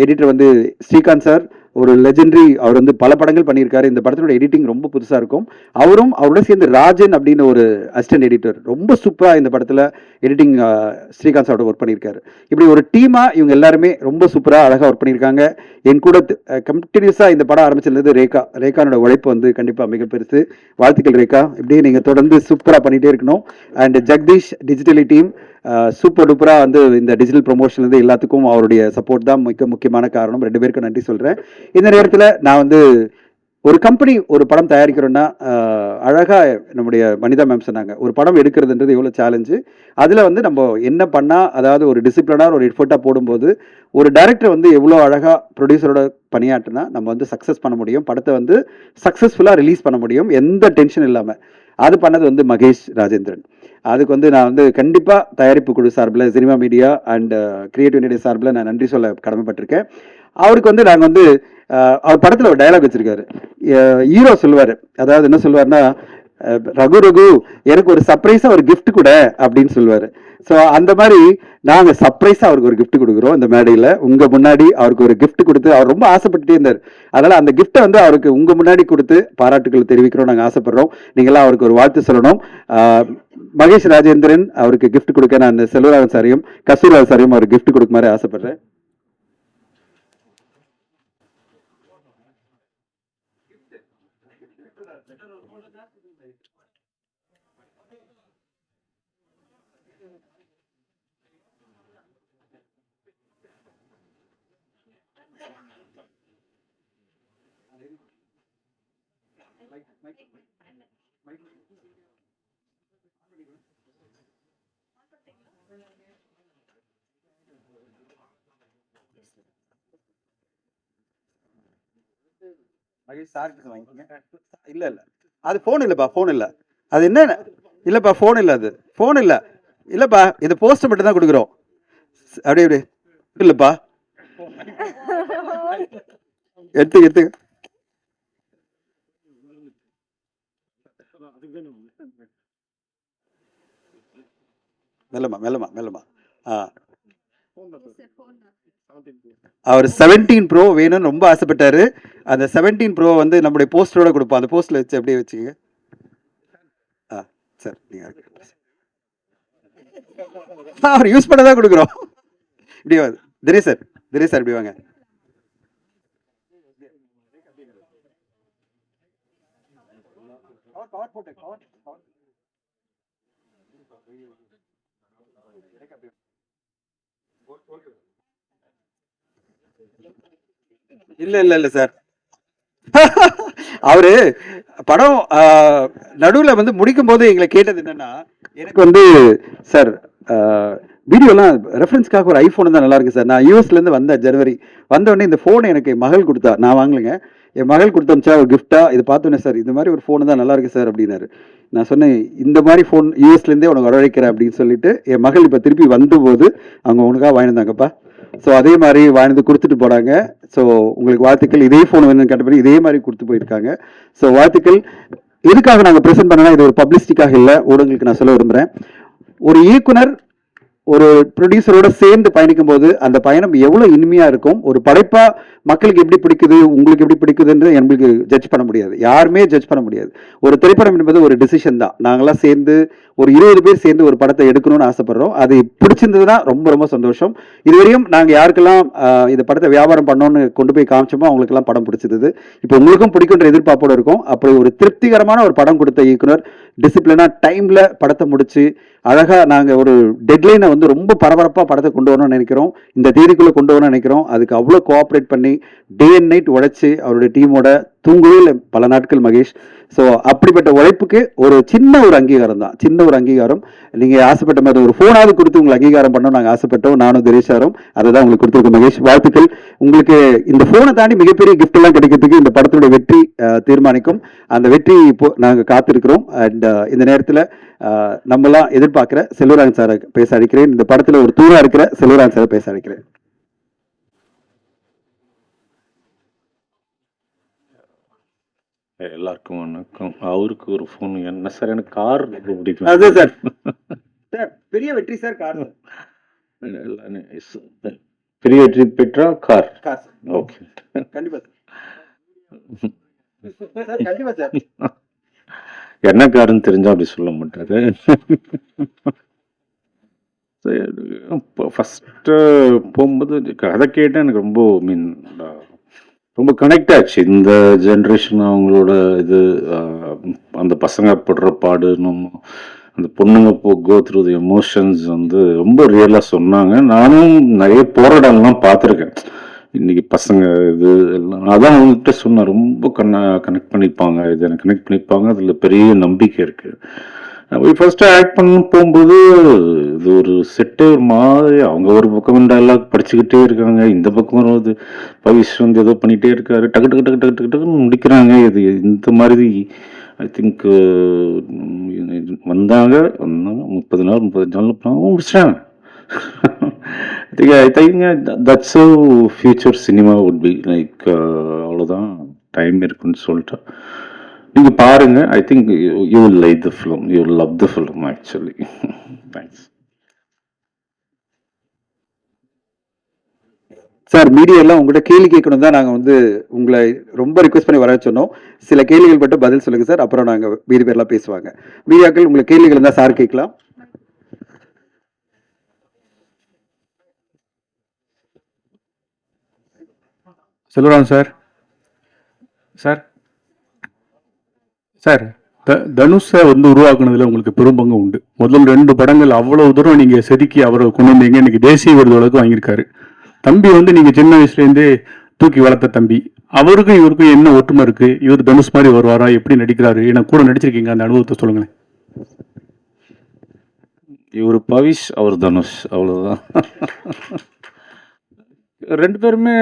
எடிட்டர் வந்து ஸ்ரீகாந்த் சார், ஒரு லெஜெண்டரி. அவர் வந்து பல படங்கள் பண்ணியிருக்காரு. இந்த படத்தினோட எடிட்டிங் ரொம்ப புதுசாக இருக்கும். அவரும் அவரோட சேர்ந்து ராஜன் அப்படின்னு ஒரு அசிஸ்டன்ட் எடிட்டர் ரொம்ப சூப்பராக இந்த படத்தில் எடிட்டிங் ஸ்ரீகாந்த் சாரோட ஒர்க் பண்ணியிருக்காரு. இப்படி ஒரு டீமாக இவங்க எல்லாருமே ரொம்ப சூப்பராக அழகாக ஒர்க் பண்ணியிருக்காங்க. என் கூட கண்டினியூஸாக இந்த படம் ஆரம்பிச்சிருந்தது ரேகானோட உழைப்பு வந்து கண்டிப்பாக மிக பெருசு. வாழ்த்துக்கள் ரேகா, இப்படியே நீங்கள் தொடர்ந்து சூப்பராக பண்ணிகிட்டே இருக்கணும். And Jagadish digitally team super டூப்பராக வந்து இந்த டிஜிட்டல் ப்ரொமோஷன்லேருந்து எல்லாத்துக்கும் அவருடைய சப்போர்ட் தான் மிக முக்கியமான காரணம். 2 பேருக்கும் நன்றி சொல்கிறேன். இந்த நேரத்தில் நான் வந்து ஒரு கம்பெனி ஒரு படம் தயாரிக்கிறோன்னா அழகாக நம்முடைய வனிதா மேம் சொன்னாங்க, ஒரு படம் எடுக்கிறதுன்றது எவ்வளோ சேலஞ்சு. அதில் வந்து நம்ம என்ன பண்ணால், அதாவது ஒரு டிசிப்ளினாக ஒரு எஃபர்ட்டாக போடும்போது ஒரு டைரக்டர் வந்து எவ்வளோ அழகாக ப்ரொடியூசரோட பணியாற்றினா நம்ம வந்து சக்ஸஸ் பண்ண முடியும், படத்தை வந்து சக்ஸஸ்ஃபுல்லாக ரிலீஸ் பண்ண முடியும் எந்த டென்ஷன் இல்லாமல். அது பண்ணது வந்து மகேஷ் ராஜேந்திரன். அதுக்கு வந்து நான் வந்து கண்டிப்பாக தயாரிப்பு குழு சார்பில், cinema media and creative India சார்பில் நான் நன்றி சொல்ல கடமைப்பட்டிருக்கேன். அவருக்கு வந்து நாங்கள் வந்து அவர் படத்தில் ஒரு டயலாக் வச்சுருக்காரு. ஹீரோ சொல்லுவார், அதாவது என்ன சொல்லுவார்னா, ரகு எனக்கு ஒரு சர்ப்ரைஸாக ஒரு கிஃப்ட் கூட அப்படின்னு சொல்லுவார். ஸோ அந்த மாதிரி நாங்கள் சர்ப்ரைஸாக அவருக்கு ஒரு கிஃப்ட் கொடுக்குறோம். இந்த மேடையில் உங்கள் முன்னாடி அவருக்கு ஒரு கிஃப்ட் கொடுத்து அவர் ரொம்ப ஆசைப்பட்டுட்டே இருந்தார். அதனால் அந்த கிஃப்ட்டை வந்து அவருக்கு உங்கள் முன்னாடி கொடுத்து பாராட்டுகள் தெரிவிக்கிறோம். நாங்கள் ஆசைப்படுறோம். நீங்களாம் அவருக்கு ஒரு வாழ்த்து சொல்லணும். மகேஷ் ராஜேந்திரன் அவருக்கு கிஃப்ட் கொடுக்க நான் செல்வராஜன் சாரையும் கஸ்தூரிராஜ் சாரையும் அவருக்கு கிஃப்ட் கொடுக்க மாதிரி ஆசைப்படுறேன். இல்ல இல்ல அது போன் இல்லப்பா, போன் இல்ல. அது என்ன இல்லப்பா, போன் இல்ல, அது போன் இல்ல. இல்லப்பா, இது போஸ்ட் மட்டும் தான் கொடுக்குறோம். அப்படியே அப்படியே இல்லப்பா, எடுத்து மெல்லமா. அவர் 17 ப்ரோ வேணும்னு ரொம்ப ஆசைப்பட்டாரு. அந்த 17 ப்ரோ வந்து நம்முடைய போஸ்டரோட கொடுப்போம். அந்த போஸ்ட்ல வச்சு அப்படியே வச்சுக்கோங்க. சார் நீங்க அவர் யூஸ் பண்ணதான் கொடுக்குறோம். இப்படி தினேஷ் சார் இப்படி வாங்க. இல்ல சார், அவரு படம் நடுவில் வந்து முடிக்கும் போது எங்களை கேட்டது என்னன்னா, எனக்கு வந்து சார் வீடியோலாம் ரெஃபரன்ஸ்க்காக ஒரு ஐஃபோன் தான் நல்லா இருக்கு சார். நான் யூஎஸ்லேருந்து வந்தேன் ஜனவரி, வந்தோடனே இந்த ஃபோனை எனக்கு என் மகள் கொடுத்தா, நான் வாங்கலைங்க, என் மகள் கொடுத்தமிச்சா ஒரு கிஃப்டா. இது பார்த்தோன்னே சார் இந்த மாதிரி ஒரு ஃபோனு தான் நல்லா இருக்கு சார் அப்படின்னாரு. நான் சொன்னேன், இந்த மாதிரி ஃபோன் யூஎஸ்லேருந்தே உனக்கு வரவழைக்கிறேன் அப்படின்னு சொல்லிட்டு என் மகள் இப்போ திருப்பி வந்தபோது அவங்க உனக்காக வாங்கியிருந்தாங்கப்பா. ஸோ அதே மாதிரி வாழ்ந்து கொடுத்துட்டு போனாங்க. ஸோ உங்களுக்கு வாழ்த்துக்கள். இதே ஃபோன் வேணும்னு கண்டுபிடி இதே மாதிரி கொடுத்து போயிருக்காங்க. ஸோ வாழ்த்துக்கள். எதுக்காக நாங்கள் ப்ரெசென்ட் பண்ணனா, இது ஒரு பப்ளிசிட்டிக்காக இல்லை, ஊடகங்களுக்கு நான் சொல்ல விரும்புகிறேன். ஒரு இயக்குனர் ஒரு ப்ரொடியூசரோட சேர்ந்து பயணிக்கும் போது அந்த பயணம் எவ்வளவு இனிமையா இருக்கும். ஒரு படைப்பா மக்களுக்கு எப்படி பிடிக்குது, உங்களுக்கு எப்படி பிடிக்குதுன்னு எங்களுக்கு ஜட்ஜ் பண்ண முடியாது, யாருமே ஜட்ஜ் பண்ண முடியாது. ஒரு திரைப்படம் என்பது ஒரு டிசிஷன் தான். நாங்களாம் சேர்ந்து ஒரு 20 பேர் சேர்ந்து ஒரு படத்தை எடுக்கணும்னு ஆசைப்படுறோம். அது பிடிச்சிருந்ததுன்னா ரொம்ப ரொம்ப சந்தோஷம். இதுவரையும் நாங்கள் யாருக்கெல்லாம் இந்த படத்தை வியாபாரம் பண்ணோன்னு கொண்டு போய் காமிச்சோமோ அவங்களுக்கெல்லாம் படம் பிடிச்சிருந்தது. இப்போ உங்களுக்கும் பிடிக்குன்ற எதிர்பார்ப்போடு இருக்கும். அப்படி ஒரு திருப்திகரமான ஒரு படம் கொடுத்த இயக்குனர் டிசிப்ளினா டைம்ல படத்தை முடிச்சு அழகா நாங்கள் ஒரு டெட்லைனை வந்து ரொம்ப பரபரப்பாக படத்தை கொண்டு வரணும்னு நினைக்கிறோம். இந்த தேதிக்குள்ளே கொண்டு வரணும்னு நினைக்கிறோம். அதுக்கு அவ்வளோ கோஆப்ரேட் பண்ணி டே அண்ட் நைட் உழைச்சி அவருடைய டீமோட தூங்கவே இல்லை பல நாட்கள் மகேஷ். ஸோ அப்படிப்பட்ட உழைப்புக்கு ஒரு சின்ன ஒரு அங்கீகாரம் தான், சின்ன ஒரு அங்கீகாரம். நீங்கள் ஆசைப்பட்ட மாதிரி ஒரு ஃபோனாவது கொடுத்து உங்களுக்கு அங்கீகாரம் பண்ணோம் நாங்கள் ஆசைப்பட்டோம், நானும் திரேஷாரும். அதை தான் உங்களுக்கு கொடுத்துருக்கோம் மகேஷ். வாழ்த்துக்கள். உங்களுக்கு இந்த ஃபோனை தாண்டி மிகப்பெரிய கிஃப்ட் எல்லாம் கிடைக்கிறதுக்கு இந்த படத்துடைய வெற்றி தீர்மானிக்கும். அந்த வெற்றி இப்போ நாங்கள் காத்திருக்கிறோம். அண்ட் இந்த நேரத்தில் நம்மலாம் எதிர்பார்க்குற செல்வராஜ் சாரை பேச அழைக்கிறேன். இந்த படத்தில் ஒரு தூரா இருக்கிற செல்வராஜ் சாரை பேச அழைக்கிறேன். எல்லாருக்கும் வணக்கம். அவருக்கு ஒரு ஃபோன் என்ன சார், எனக்கு கார் ரொம்ப பிடிக்கும். அது சார் சார் பெரிய வெற்றி சார். கார் பெரிய வெற்றி பெற்றா கார். கார் ஓகே, கண்டிப்பா சார், கண்டிப்பா சார். என்ன காருன்னு தெரிஞ்சா அப்படி சொல்ல மாட்டாரு. ஃபஸ்ட்டு போகும்போது கதை கேட்டால் எனக்கு ரொம்ப ரொம்ப கனெக்ட் ஆச்சு. இந்த ஜென்ரேஷன் அவங்களோட இது அந்த பசங்க படுற பாடு, நம்ம அந்த பொண்ணுங்க கோ த்ரூ தி எமோஷன்ஸ் வந்து ரொம்ப ரியலாக சொன்னாங்க. நானும் நிறைய போராடலாம் பார்த்துருக்கேன். இன்னைக்கு பசங்க இது எல்லாம் அதான் அவங்ககிட்ட சொன்னேன், ரொம்ப கனெக்ட் பண்ணிப்பாங்க, இதை எனக்கு கனெக்ட் பண்ணிப்பாங்க, அதில் பெரிய நம்பிக்கை இருக்குது. ஃபர்ஸ்ட் ஆக்ட் பண்ண போகும்போது இது ஒரு செட்டே ஒரு மாதிரி, அவங்க ஒரு பக்கம் டைலாக் படிச்சுக்கிட்டே இருக்காங்க, இந்த பக்கம் வருவது பவிஷ் வந்து ஏதோ பண்ணிகிட்டே இருக்காரு, டக்கு டக்கு டக்கு டக்கு டக்கு டக்குன்னு முடிக்கிறாங்க. இது இந்த மாதிரி ஐ திங்க் வந்தாங்க 30 நாள் 35 நாள் முடிச்சிட்டாங்க. I think that's how future cinema would be like. அவ்வளோதான், டைம் இருக்குன்னு சொல்லிட்டு நீங்கள் பாருங்க. I think you will like the film, you will love the film actually. Thanks sir. Media எல்லாம் உங்கள்கிட்ட கேள்வி கேட்கணும் தான் நாங்கள் வந்து உங்களை ரொம்ப ரிக்வெஸ்ட் பண்ணி வர சொன்னோம். சில கேள்விகள் மட்டும் பதில் சொல்லுங்க சார், அப்புறம் நாங்கள் மீதி பேர்லாம் பேசுவாங்க. மீடியாக்கள் உங்களுக்கு கேள்விகள் இருந்தால் சார் கேட்கலாம். செல்வராஜ் சார். சார் சார் தனுஷை வந்து உருவாக்குனதுல உங்களுக்கு பெரும்பங்கு உண்டு. முதல் 2 படங்கள் அவ்வளவு தூரம் நீங்கள் செதுக்கி அவரை கொண்டு வந்தீங்க. இன்னைக்கு தேசிய விருது அளவுக்கு வாங்கியிருக்காரு. தம்பி வந்து நீங்கள் சின்ன வயசுலேருந்தே தூக்கி வளர்த்த தம்பி. அவருக்கும் இவருக்கும் என்ன ஒற்றுமை இருக்குது? இவர் தனுஷ் மாதிரி வருவாரா? எப்படி நடிக்கிறாரு? எனக்கு கூட நடிச்சிருக்கீங்க, அந்த அனுபவத்தை சொல்லுங்களேன். இவர் பவிஷ், அவர் தனுஷ், அவ்வளோதான். 2 பேருமே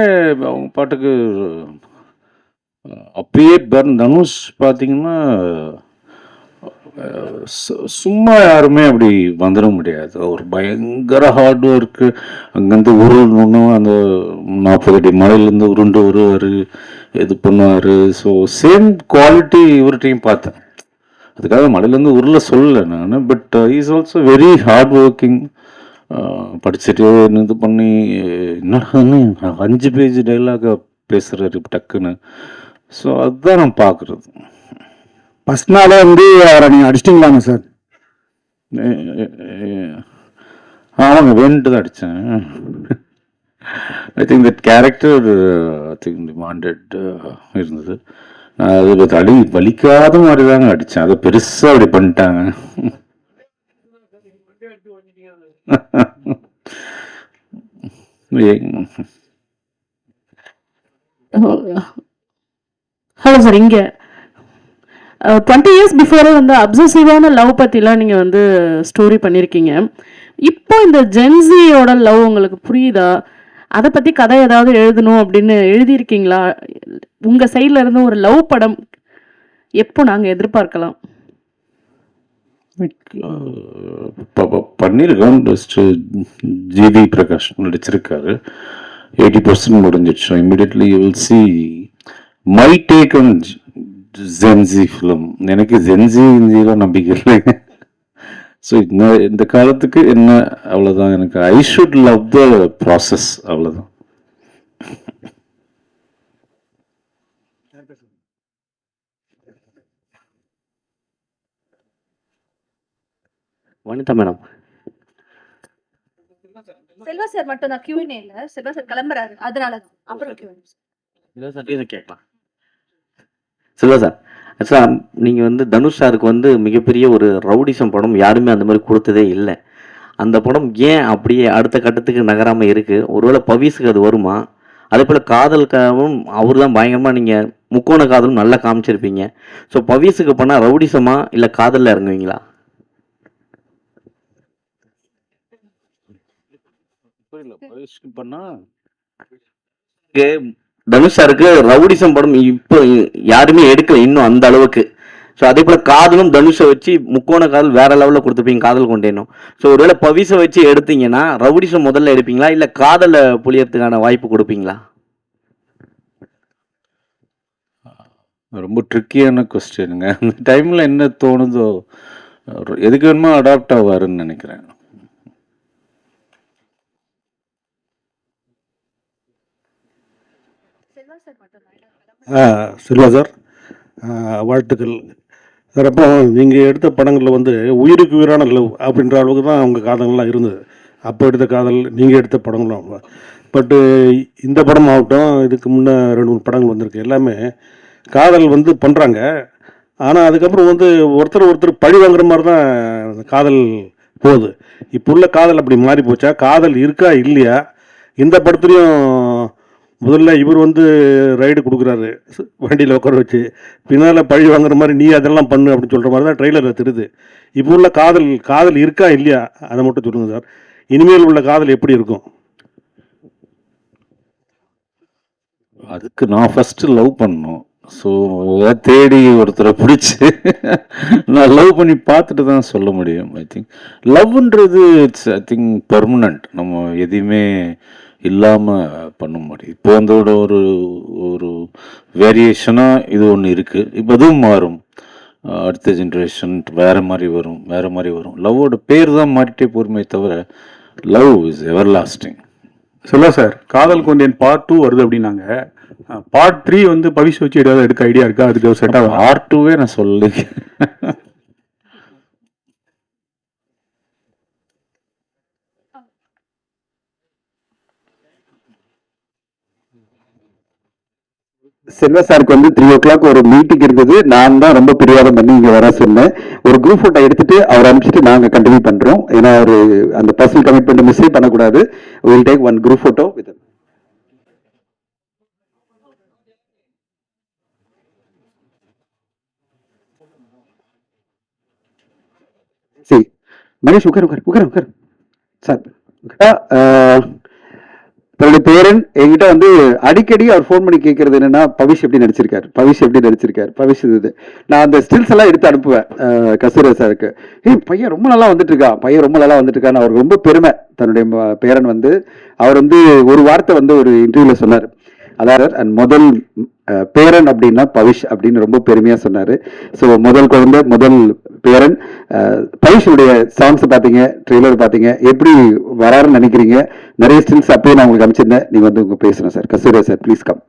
அவங்க பாட்டுக்கு அப்பயே தனுஷ் பார்த்தீங்கன்னா சும்மா யாருமே அப்படி வந்துட முடியாது. அவர் பயங்கர ஹார்ட் ஒர்க்கு. அங்கேருந்து உருளணும், அந்த 40 அடி மலையிலேருந்து உருண்டு வருவார், இது பண்ணுவார். ஸோ சேம் குவாலிட்டி இவர்கிட்டையும் பார்த்தேன். அதுக்காக மலையிலேருந்து உருள சொல்லலை நான், but is also very hard working. படிச்சுட்டு இது பண்ணி என்னன்னு 5 பேஜ் டைலாக பேசுகிறாரு டக்குன்னு. ஸோ அதுதான் நான் பார்க்குறது. ஃபர்ஸ்ட் நாளே வந்து அவரை நீங்கள் அடிச்சிட்டிங்களாங்க சார்? ஆமாங்க, வேணுட்டு தான் அடித்தேன். I think that character I think demanded இருந்தது. அது வலிக்காத மாதிரி தாங்க அடித்தேன். அதை பெருசாக அப்படி பண்ணிட்டாங்க. Hello sir. இங்கே 20 இயர்ஸ் பிஃபோரே வந்து அப்சசிவான லவ் பற்றிலாம் நீங்கள் வந்து ஸ்டோரி பண்ணியிருக்கீங்க. இப்போ இந்த ஜென்சியோட லவ் உங்களுக்கு புரியுதா? அதை பற்றி கதை ஏதாவது எழுதணும் அப்படின்னு எழுதியிருக்கீங்களா? உங்கள் சைடில் இருந்து ஒரு லவ் படம் எப்போ நாங்கள் எதிர்பார்க்கலாம்? பண்ணியிருக்கோம். ஜிவி பிரகாஷ் நடிச்சிருக்காரு. 80% முடிஞ்சிடுச்சு. Immediately you will see my take on Gen Z film. எனக்கு ஜென்சி இந்தியில் நம்பிக்கை இல்லைங்க. ஸோ இந்த காலத்துக்கு என்ன, அவ்வளோதான். எனக்கு I should love the process, அவ்வளோதான். வனிதா மேடம். செல்வா சார் மட்டும் தான் Q&A இல்ல. செல்வா சார் கிளம்புறாரு. அதனால தான். அப்புறம் Q&A. செல்வா சார் இதை கேட்கலாம். செல்வா சார், ஆக்சுவலாக நீங்கள் வந்து தனுஷ் சாருக்கு வந்து மிகப்பெரிய ஒரு ரவுடிசம் படம் யாருமே அந்த மாதிரி கொடுத்ததே இல்லை. அந்த படம் ஏன் அப்படியே அடுத்த கட்டத்துக்கு நகராமல் இருக்குது? ஒருவேளை பவிஸுக்கு அது வருமா? அதே போல் காதலுக்காகவும் அவர் தான் பயங்கரமாக, நீங்கள் முக்கோண காதலும் நல்லா காமிச்சிருப்பீங்க. ஸோ பவிஸுக்கு பண்ணால் ரவுடிசமா இல்லை காதலில் இறங்குவீங்களா? தனுஷ் சாருக்கு ரவுடிசம் படம் இப்போ யாருமே எடுக்கல இன்னும் அந்த அளவுக்கு. ஸோ அதே போல காதலும் தனுஷை வச்சு முக்கோண காதல் வேற லெவலில் கொடுத்துருப்பீங்க, காதல் கொண்டேனும். ஸோ ஒருவேளை பவிஸை வச்சு எடுத்தீங்கன்னா ரவுடிசம் முதல்ல எடுப்பீங்களா இல்லை காதலை புளியறதுக்கான வாய்ப்பு கொடுப்பீங்களா? ரொம்ப ட்ரிக்கியான கொஸ்டினுங்க. அந்த டைமில் என்ன தோணுதோ, எதுக்கு வேணுமோ அடாப்ட் ஆவாருன்னு நினைக்கிறேன். செல்வா சார், வாழ்த்துக்கள் சார். அப்போ நீங்கள் எடுத்த படங்களில் வந்து உயிருக்கு உயிரான லவ் அப்படின்ற அளவுக்கு தான் அவங்க காதல்லாம் இருந்தது. அப்போ எடுத்த காதல், நீங்கள் எடுத்த படங்களும். பட்டு இந்த படம் ஆகட்டும், இதுக்கு முன்னே 2-3 படங்கள் வந்திருக்கு, எல்லாமே காதல் வந்து பண்ணுறாங்க. ஆனால் அதுக்கப்புறம் வந்து ஒருத்தர் பழி வாங்குற மாதிரி தான் காதல் போகுது. இப்போ உள்ள காதல் அப்படி மாறி போச்சா? காதல் இருக்கா இல்லையா? இந்த படத்துலையும் முதல்ல இவர் வந்து ரைடு கொடுக்குறாரு வண்டியில் உட்கார வச்சு, பின்னால் பழி வாங்குற மாதிரி நீ அதெல்லாம் பண்ணு அப்படின்னு சொல்கிற மாதிரி தான் ட்ரெய்லரில் தெரியுது. இப்போ உள்ள காதல் இருக்கா இல்லையா அதை மட்டும் சொல்லுங்கள் சார். இனிமேல் உள்ள காதல் எப்படி இருக்கும்? அதுக்கு நான் ஃபஸ்ட்டு லவ் பண்ணணும். ஸோ தேடி ஒருத்தரை பிடிச்சி நான் லவ் பண்ணி பார்த்துட்டு தான் சொல்ல முடியும். ஐ திங்க் லவ்ன்றது இட்ஸ் பெர்மனண்ட். நம்ம எதையுமே இல்லாமல் பண்ண முடியும். இப்போ அதோட ஒரு வேரியேஷனாக இது ஒன்று இருக்குது. இப்போ அதுவும் மாறும். அடுத்த ஜென்ரேஷன் வேறு மாதிரி வரும். லவ்வோட பேர் தான் மாறிட்டே போருமே தவிர லவ் இஸ் எவர் லாஸ்டிங். சொல்ல சார், காதல் கொண்டேன் பார்ட் 2 வருது அப்படின்னாங்க. பார்ட் 3 வந்து பவிஷ் வச்சு ஏதாவது எடுக்க ஐடியா இருக்கா? அதுக்கு செட் ஆகும். பார்ட் 2வே நான் சொல்லி செல்வா சாருக்கு வந்து 3 o'clock ஒரு மீட்டிங் இருந்தது. நான் தான் ரொம்ப பிரிவாதம் பண்ணி இங்கே வர சொன்னேன். ஒரு குரூப் ஃபோட்டோ எடுத்துட்டு அவர் அனுப்பிச்சிட்டு நாங்கள் கண்டினியூ பண்ணுறோம். ஏன்னா ஒரு அந்த பர்சனல் கமிட்மெண்ட் மிஸ்ஸே பண்ணக்கூடாது. Will take one group photo with சரி. மகேஷ் உட்கார் சார். தன்னுடைய பேரன் என்கிட்ட வந்து அடிக்கடி அவர் ஃபோன் பண்ணி கேட்கறது என்னன்னா, பவிஷ் எப்படி நடிச்சிருக்காரு. பவிஷ் இது நான் அந்த ஸ்டில்ஸ் எல்லாம் எடுத்து அனுப்புவேன் கஸ்தூரி சாருக்கு. பையன் ரொம்ப நல்லா வந்துட்டு இருக்கான்னு அவருக்கு ரொம்ப பெருமை. தன்னுடைய பேரன் வந்து அவர் வந்து ஒரு வார்த்தை வந்து ஒரு இன்டர்வியூல சொன்னார். அதாவது முதல் பேரன் அப்படின்னா பவிஷ் அப்படின்னு ரொம்ப பெருமையா சொன்னாரு. ஸோ முதல் குழந்தை, முதல் பேரன் பவிஷுடைய சாங்ஸ் பார்த்தீங்க, ட்ரெய்லர் பார்த்தீங்க, எப்படி வராருன்னு நினைக்கிறீங்க? நிறைய ஸ்டில்ஸ் அப்பயே நான் உங்களுக்கு அமைச்சிருந்தேன். நீங்க வந்து உங்க பேசணும் சார். கஸ்தூரியா சார் ப்ளீஸ் கம்.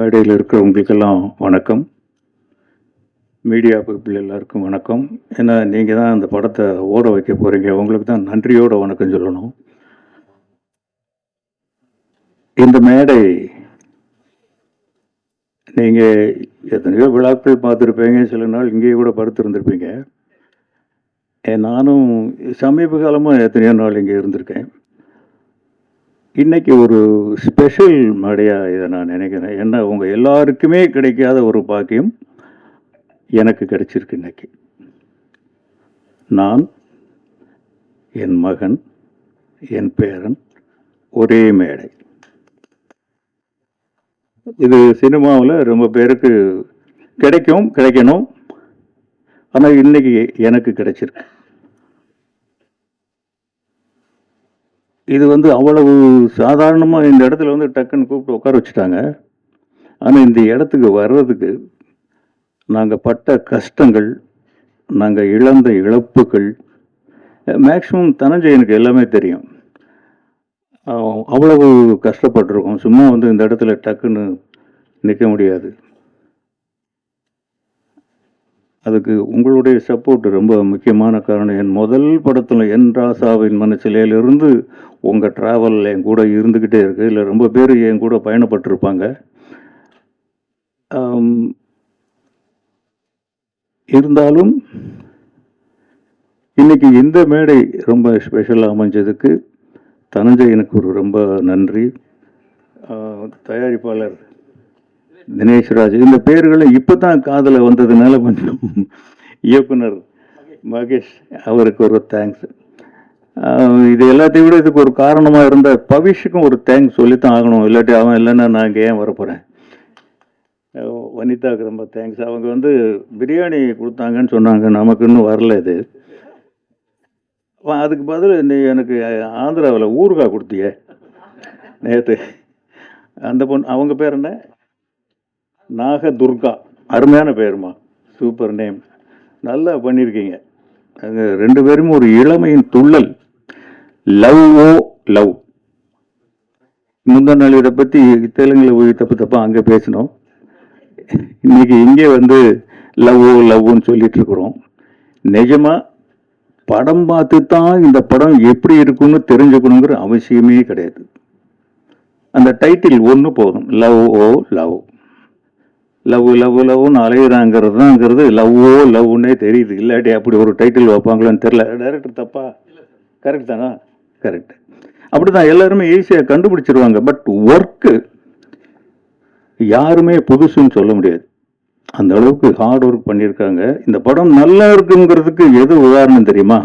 மேடையில் இருக்கிற உங்களுக்கெல்லாம் வணக்கம். மீடியா பீப்புள் எல்லாருக்கும் வணக்கம். ஏன்னா நீங்கள் தான் அந்த படத்தை ஓட வைக்க போகிறீங்க. உங்களுக்கு தான் நன்றியோட வணக்கம் சொல்லணும். இந்த மேடை நீங்கள் எத்தனையோ விழாக்கள் பார்த்துருப்பீங்க, சில நாள் இங்கேயே கூட படுத்திருந்திருப்பீங்க. நானும் சமீப காலமாக எத்தனையோ நாள் இங்கே இருந்திருக்கேன். இன்றைக்கி ஒரு ஸ்பெஷல் மேடையாக இதை நான் நினைக்கிறேன். ஏன்னா உங்கள் எல்லாருக்குமே கிடைக்காத ஒரு பாக்கியம் எனக்கு கிடைச்சிருக்கு. இன்னைக்கு நான், என் மகன், என் பேரன் ஒரே மேடை. இது சினிமாவில் ரொம்ப பேருக்கு கிடைக்கணும். ஆனால் இன்னைக்கு எனக்கு கிடைச்சிருக்கு. இது வந்து அவ்வளவு சாதாரணமாக இந்த இடத்துல வந்து டக்குன்னு கூப்பிட்டு உட்கார வச்சுட்டாங்க. ஆனால் இந்த இடத்துக்கு வர்றதுக்கு நாங்கள் பட்ட கஷ்டங்கள், நாங்கள் இழந்த இழப்புகள், மேக்ஸிமம் தனஞ்சயனுக்கு எல்லாமே தெரியும். அவ்வளவு கஷ்டப்பட்டிருக்கோம். சும்மா வந்து இந்த இடத்துல டக்குன்னு நிற்க முடியாது. அதுக்கு உங்களுடைய சப்போர்ட் ரொம்ப முக்கியமான காரணம். என் முதல் படத்தில் என் ராசாவின் மனசிலையிலிருந்து உங்கள் ட்ராவல் என் கூட இருந்துக்கிட்டே இருக்குது. இல்லை ரொம்ப பேர் என் கூட பயணப்பட்டிருப்பாங்க. இருந்தாலும் இன்னைக்கு இந்த மேடை ரொம்ப ஸ்பெஷலாக அமைஞ்சதுக்கு தனஞ்சயனுக்கு ஒரு ரொம்ப நன்றி. தயாரிப்பாளர் தினேஷ்ராஜ், இந்த பேர்களை இப்போ தான் காதில் வந்ததுனால கொஞ்சம் இயக்குனர் மகேஷ் அவருக்கு ஒரு தேங்க்ஸ். இது எல்லாத்தையும் விட இதுக்கு ஒரு காரணமாக இருந்த பவிஷுக்கும் ஒரு தேங்க்ஸ் சொல்லித்தான் ஆகணும். இல்லாட்டி அவன் இல்லைன்னா நான் இங்கே ஏன் வரப்போகிறேன். வனிதாவுக்கு ரொம்ப தேங்க்ஸ். அவங்க வந்து பிரியாணி கொடுத்தாங்கன்னு சொன்னாங்க, நமக்கு இன்னும் வரல. இது அதுக்கு பதில் நீ எனக்கு ஆந்திராவில் ஊறுகாய் கொடுத்தியே நேற்று. அந்த பொண்ணு, அவங்க பேர் என்ன, நாகதுர்கா. அருமையான பேருமா, சூப்பர் நேம், நல்லா பண்ணியிருக்கீங்க. அங்கே 2 பேரும் ஒரு இளமையின் துள்ளல். Love O love. முந்தா நாள் இதை பற்றி தெலுங்கில் போய் தப்பாக அங்கே பேசினோம். இன்னைக்கு இங்கே வந்து லவ் ஓ லவ்னு சொல்லிட்டு இருக்கிறோம். நிஜமாக படம் பார்த்து தான் இந்த படம் எப்படி இருக்குன்னு தெரிஞ்சுக்கணுங்கிற அவசியமே கிடையாது. அந்த டைட்டில் ஒன்று போதும், love O love. Love love லவ்னு அலையிறாங்கிறது தான்ங்கிறது லவ் ஓ லவ்னே தெரியுது. இல்லாட்டி அப்படி ஒரு டைட்டில் வைப்பாங்களான்னு தெரில. டைரக்டர் தப்பா? கரெக்ட் தானா? கரெக்ட். அப்படி தான் எல்லாருமே ஈஸியாக கண்டுபிடிச்சிருவாங்க. பட் ஒர்க்கு யாருமே புதுசுன்னு சொல்ல முடியாது. அந்த அளவுக்கு ஹார்ட் ஒர்க் பண்ணியிருக்காங்க. இந்த படம் நல்லா இருக்குங்கிறதுக்கு எது உதாரணம் தெரியுமா?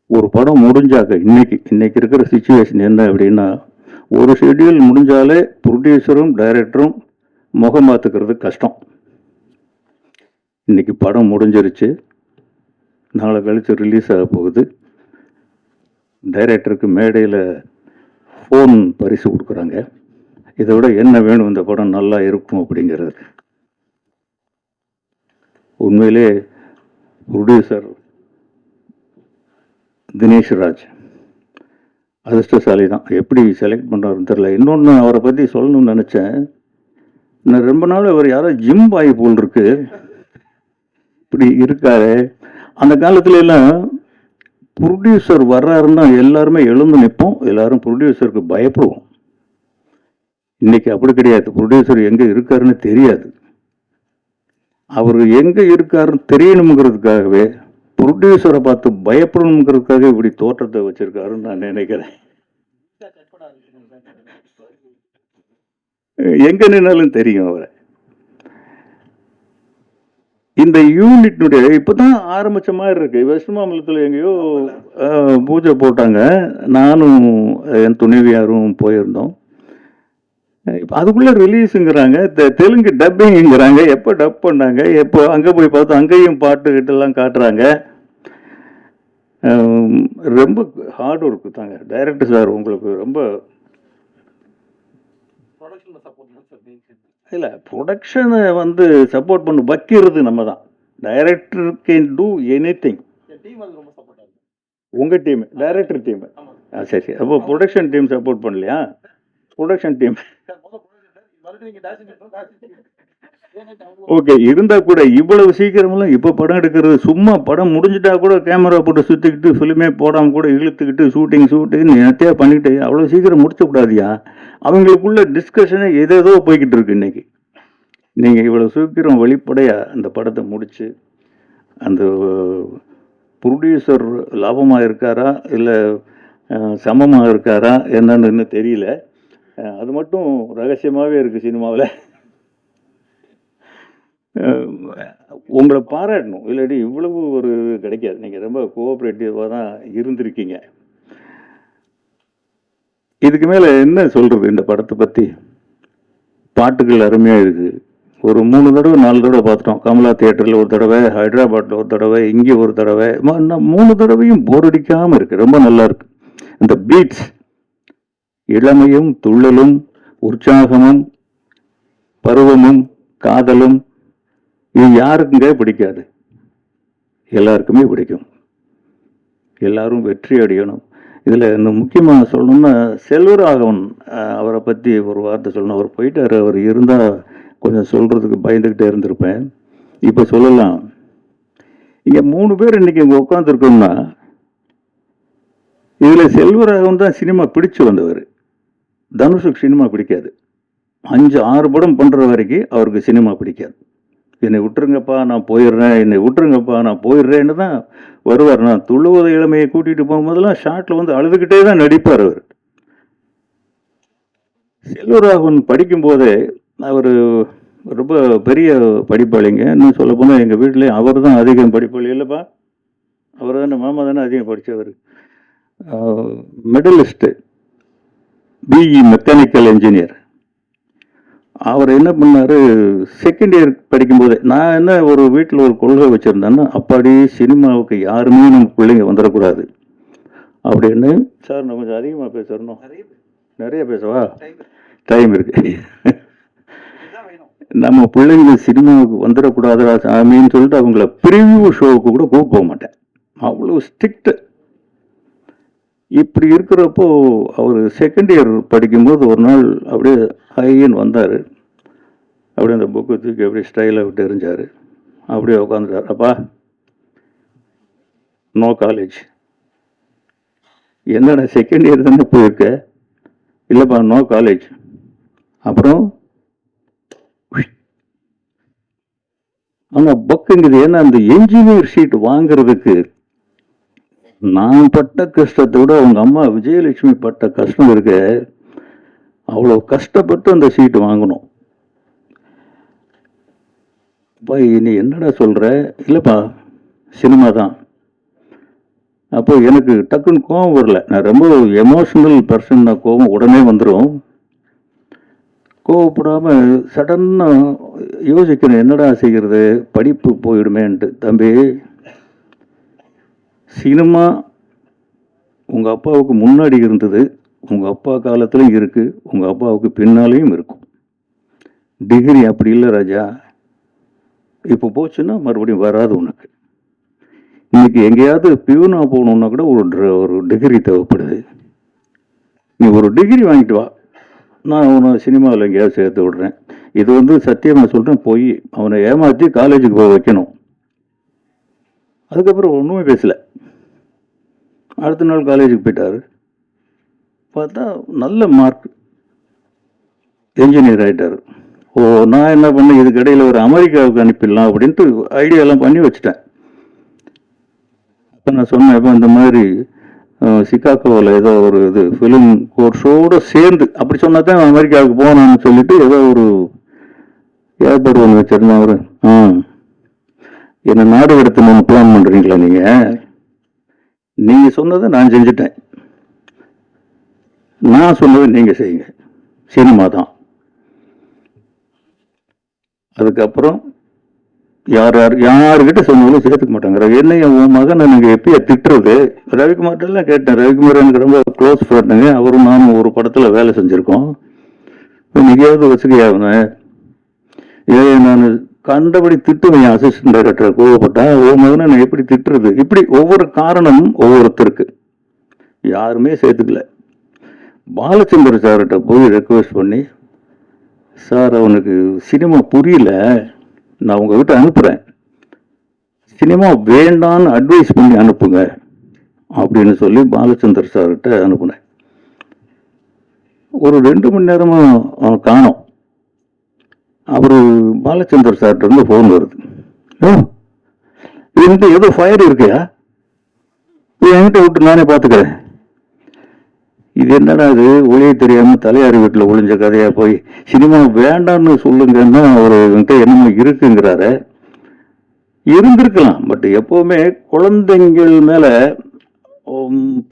ஒரு படம் முடிஞ்சாக்க இன்னைக்கு இருக்கிற சிச்சுவேஷன் என்ன அப்படின்னா, ஒரு ஷெட்யூல் முடிஞ்சாலே ப்ரொடியூசரும் டைரக்டரும் முகம் பார்த்துக்கிறது கஷ்டம். இன்னைக்கு படம் முடிஞ்சிருச்சு, நாளை கழிச்சு ரிலீஸ் ஆக போகுது. டைரக்டருக்கு மேடையில் ஃபோன் பரிசு கொடுக்குறாங்க. இதை விட என்ன வேணும் இந்த படம் நல்லா இருக்கும் அப்படிங்கிறது. உண்மையிலே ப்ரொடியூசர் தினேஷ்ராஜ் அதிர்ஷ்டசாலி தான். எப்படி செலக்ட் பண்ணுறாருன்னு தெரில. இன்னொன்று அவரை பற்றி சொல்லணும்னு நினச்சேன். நான் ரொம்ப நாள் அவர் யாரோ ஜிம் பாய் போல் இருக்கு, இப்படி இருக்காரு. அந்த காலத்துல எல்லாம் ப்ரொடியூசர் வர்றாருன்னா எல்லாருமே எழுந்து நிற்போம், எல்லாரும் ப்ரொடியூசருக்கு பயப்படுவோம். இன்னைக்கு அப்படி கிடையாது. ப்ரொடியூசர் எங்கே இருக்காருன்னு தெரியாது. அவர் எங்கே இருக்காருன்னு தெரியணுங்கிறதுக்காகவே, ப்ரொடியூசரை பார்த்து பயப்படணுங்கிறதுக்காக இப்படி தோற்றத்தை வச்சிருக்காருன்னு நான் நினைக்கிறேன். எங்க நின்னாலும் தெரியும் அவரை. இந்த யூனிட்னுடைய இப்பதான் ஆரம்பிச்ச மாதிரி இருக்கு. வெஸ்ட் மாநிலத்தில் எங்கேயோ பூஜை போட்டாங்க. நானும் என் துணைவியாரும் போயிருந்தோம். அதுக்குள்ள ரிலீஸுங்கிறாங்க, தெலுங்கு டப்பிங்கிறாங்க. எப்போ டப் பண்ணாங்க, எப்போ அங்கே போய் பார்த்தோம், அங்கேயும் பாட்டு கிட்டெல்லாம் காட்டுறாங்க. ரொம்ப ஹார்ட் ஒர்க்கு தாங்க. டைரக்டர் சார் உங்களுக்கு ரொம்ப இல்லை, ப்ரொடக்ஷனை வந்து சப்போர்ட் பண்ண வைக்கிறது நம்ம தான். Director can do any thing. உங்கள் டீம், டைரக்டர் டீம். சரி சரி. அப்போ ப்ரொடக்ஷன் டீம் சப்போர்ட் பண்ணலையா? ப்ரொடக்ஷன் டீம் ஓகே இருந்தால் கூட இவ்வளவு சீக்கிரமெல்லாம் இப்போ படம் எடுக்கிறது சும்மா. படம் முடிஞ்சிட்டா கூட கேமரா போட்டு சுற்றிக்கிட்டு ஃபிலிமே போடாமல் கூட இழுத்துக்கிட்டு ஷூட்டிங் நேர்த்தியாக பண்ணிக்கிட்டு அவ்வளோ சீக்கிரம் முடிச்சக்கூடாதியா. அவங்களுக்குள்ள டிஸ்கஷனே ஏதேதோ போய்கிட்டு இருக்கு. இன்னைக்கு நீங்கள் இவ்வளோ சீக்கிரம் வெளிப்படையாக அந்த படத்தை முடித்து, அந்த ப்ரொடியூசர் லாபமாக இருக்காரா இல்லை சமமாக இருக்காரா என்னன்னு இன்னும் தெரியல. அது மட்டும் ரகசியமாகவே இருக்குது சினிமாவில். உங்களை பாராட்டணும், இல்லாட்டி இவ்வளவு ஒரு கிடைக்காது. நீங்கள் ரொம்ப கோஆப்ரேட்டிவாக தான் இருந்திருக்கீங்க. இதுக்கு மேலே என்ன சொல்கிறது இந்த படத்தை பற்றி? பாட்டுகள் அருமையாக இருக்குது. ஒரு 3 தடவை 4 தடவை பார்த்துட்டோம். கமலா தியேட்டரில் ஒரு தடவை, ஹைதராபாத்தில் ஒரு தடவை, இங்கே ஒரு தடவை. 3 தடவையும் போர் அடிக்காமல் இருக்குது. ரொம்ப நல்லா இருக்கு. இந்த பீட்ஸ், இளமையும் துள்ளலும் உற்சாகமும் பருவமும் காதலும், இது யாருக்குங்க பிடிக்காது? எல்லாருக்குமே பிடிக்கும். எல்லாரும் வெற்றி அடையணும். இதில் இன்னும் முக்கியமாக சொல்லணும்னா செல்வராகவன், அவரை பற்றி ஒரு வார்த்தை சொல்லணும். அவர் போயிட்டார். அவர் இருந்தால் கொஞ்சம் சொல்கிறதுக்கு பயந்துக்கிட்டே இருந்திருப்பேன். இப்போ சொல்லலாம். இங்கே 3 பேர் இன்றைக்கி இங்கே உட்காந்துருக்கோம்னா இதில் செல்வராகவன் தான் சினிமா பிடிச்சு வந்தவர். தனுஷுக்கு சினிமா பிடிக்காது. 5-6 படம் பண்ணுற வரைக்கும் அவருக்கு சினிமா பிடிக்காது. என்னை விட்டுருங்கப்பா நான் போயிடுறேன், என்னை விட்டுருங்கப்பா நான் போயிடுறேன்னு தான் வருவார். நான் துள்ளுவத இளமையை கூட்டிகிட்டு போகும்போதெல்லாம் ஷார்ட்டில் வந்து அழுதுகிட்டே தான் நடிப்பார் அவர். செல்வராகவன் படிக்கும்போதே அவர் ரொம்ப பெரிய படிப்பாளிங்க. இன்னும் சொல்ல போனால் எங்கள் வீட்டிலே அவர் தான் அதிகம் படிப்பாளி இல்லைப்பா? அவர் தானே, மாமா தானே அதிகம் படித்தவர். Medalist, BE mechanical engineer. அவர் என்ன பண்ணார், செகண்ட் இயர் படிக்கும்போதே நான் என்ன ஒரு வீட்டில் ஒரு கொள்கை வச்சுருந்தேன்னா, அப்பாடி சினிமாவுக்கு யாருமே நம்ம பிள்ளைங்க வந்துடக்கூடாது அப்படின்னு. சார் நான் கொஞ்சம் அதிகமாக பேசணும், நிறைய பேசவா? டைம் இருக்கு. நம்ம பிள்ளைங்க சினிமாவுக்கு வந்துடக்கூடாதுடா சாமின்னு சொல்லிட்டு அவங்கள ப்ரிவியூ ஷோவுக்கு கூட கூப்பிட்டு போக மாட்டேன். அவ்வளோ ஸ்ட்ரிக்ட். இப்படி இருக்கிறப்போ அவர் செகண்ட் இயர் படிக்கும்போது ஒரு நாள் அப்படியே ஹைன்னு வந்தார். அப்படியே அந்த புக்கு தூக்கி அப்படியே ஸ்டைலாக விட்டு எறிஞ்சார். அப்படியே உட்காந்துட்டார். அப்பா நோ காலேஜ். என்னடா செகண்ட் இயர் தானே போயிருக்க? இல்லைப்பா நோ காலேஜ். அப்புறம் ஆனால் பக்குங்குது. ஏன்னா அந்த என்ஜினியர் ஷீட் வாங்கிறதுக்கு நான் பட்ட கஷ்டத்தை விட அவங்க அம்மா விஜயலட்சுமி பட்ட கஷ்டம் இருக்க. அவ்வளோ கஷ்டப்பட்டு அந்த சீட்டு வாங்கணும். அப்பா நீ என்னடா சொல்கிற? இல்லைப்பா சினிமா தான். அப்போ எனக்கு டக்குன்னு கோவம் வரல. நான் ரொம்ப எமோஷனல் பர்சன். நான் கோவம் உடனே வந்துடும். கோவப்படாமல் சடன்னாக யோசிக்கிறேன், என்னடா செய்கிறது, படிப்பு போயிடுமேன்ட்டு. தம்பி, சினிமா உங்கள் அப்பாவுக்கு முன்னாடி இருந்தது, உங்கள் அப்பா காலத்துலையும் இருக்குது, உங்கள் அப்பாவுக்கு பின்னாலேயும் இருக்கும். டிகிரி அப்படி இல்லை ராஜா. இப்போ போச்சுன்னா மறுபடியும் வராது உனக்கு. இன்னைக்கு எங்கேயாவது பியூனா போகணுன்னா கூட ஒரு டிகிரி தேவைப்படுது. நீ ஒரு டிகிரி வாங்கிட்டு வா, நான் அவனை சினிமாவில் எங்கேயாவது சேர்த்து விடுறேன். இது வந்து சத்தியமாக சொல்கிறேன், போய் அவனை ஏமாற்றி காலேஜுக்கு போய் வைக்கணும். அதுக்கப்புறம் ஒன்றுமே பேசலை. அடுத்த நாள் காலேஜுக்கு போயிட்டார். பார்த்தா நல்ல மார்க், என்ஜினியர் ஆகிட்டார். ஓ, நான் என்ன பண்ணேன், இதுக்கு இடையில் ஒரு அமெரிக்காவுக்கு அனுப்பிடலாம் அப்படின்ட்டு ஐடியாலாம் பண்ணி வச்சுட்டேன். அப்போ நான் சொன்னேன், இப்போ இந்த மாதிரி சிகாகோவில் ஏதோ ஒரு இது ஃபிலிம் கோர்ஸோடு சேர்ந்து அப்படி சொன்னா தான் அமெரிக்காவுக்கு போகணும்னு சொல்லிட்டு ஏதோ ஒரு ஏற்பாடு ஒன்று வச்சுருந்தேன். அவர் என்னை நாடு கடத்தணும்னு பிளான் பண்ணுறீங்களா? நீங்கள் சொன்னதை நான் செஞ்சுட்டேன், நான் சொன்னதை நீங்கள் செய்யுங்க, சினிமா தான். அதுக்கப்புறம் யாருக்கிட்ட சொன்னாலும் சேர்த்துக்க மாட்டாங்க. என்ன உன் மகன் எனக்கு எப்பயே திட்டுறது? ரவிக்குமார்ட்டெல்லாம் கேட்டேன். ரவிக்குமார் எனக்கு ரொம்ப க்ளோஸ் ஃப்ரெண்டுங்க. அவரும் நானும் ஒரு படத்தில் வேலை செஞ்சுருக்கோம். எங்கேயாவது வச்சுக்கையா அவனை? நான் கண்டபடி திட்டுவேன். என் அசிஸ்டன்ட் டைரக்டர் கோவப்பட்டா, உன் மகனை நான் எப்படி திட்டுறது? இப்படி ஒவ்வொரு காரணமும் ஒவ்வொருத்தருக்கு. யாருமே சேர்த்துக்கல. பாலச்சந்தர் சார்கிட்ட போய் ரெக்வெஸ்ட் பண்ணி, சார் அவனுக்கு சினிமா புரியல, நான் உங்ககிட்ட அனுப்புகிறேன், சினிமா வேண்டான்னு அட்வைஸ் பண்ணி அனுப்புங்க அப்படின்னு சொல்லி பாலச்சந்தர் சார்கிட்ட அனுப்புனேன். ஒரு 2 மணி நேரமாக அவன் காணோம். அவர் பாலச்சந்தர் சார்கிட்ட இருந்து ஃபோன் வருது. என்கிட்ட ஏதோ ஃபயர் இருக்கையா, என்கிட்ட விட்டு நானே பார்த்துக்கிறேன். இது என்னடா இது, ஒளியை தெரியாமல் தலையாரி வீட்டில் ஒளிஞ்ச கதையாக போய் சினிமா வேண்டான்னு சொல்லுங்கன்னா அவர் என்கிட்ட என்னமோ இருக்குங்கிறாரு. இருந்திருக்கலாம். பட் எப்போவுமே குழந்தைங்கள் மேலே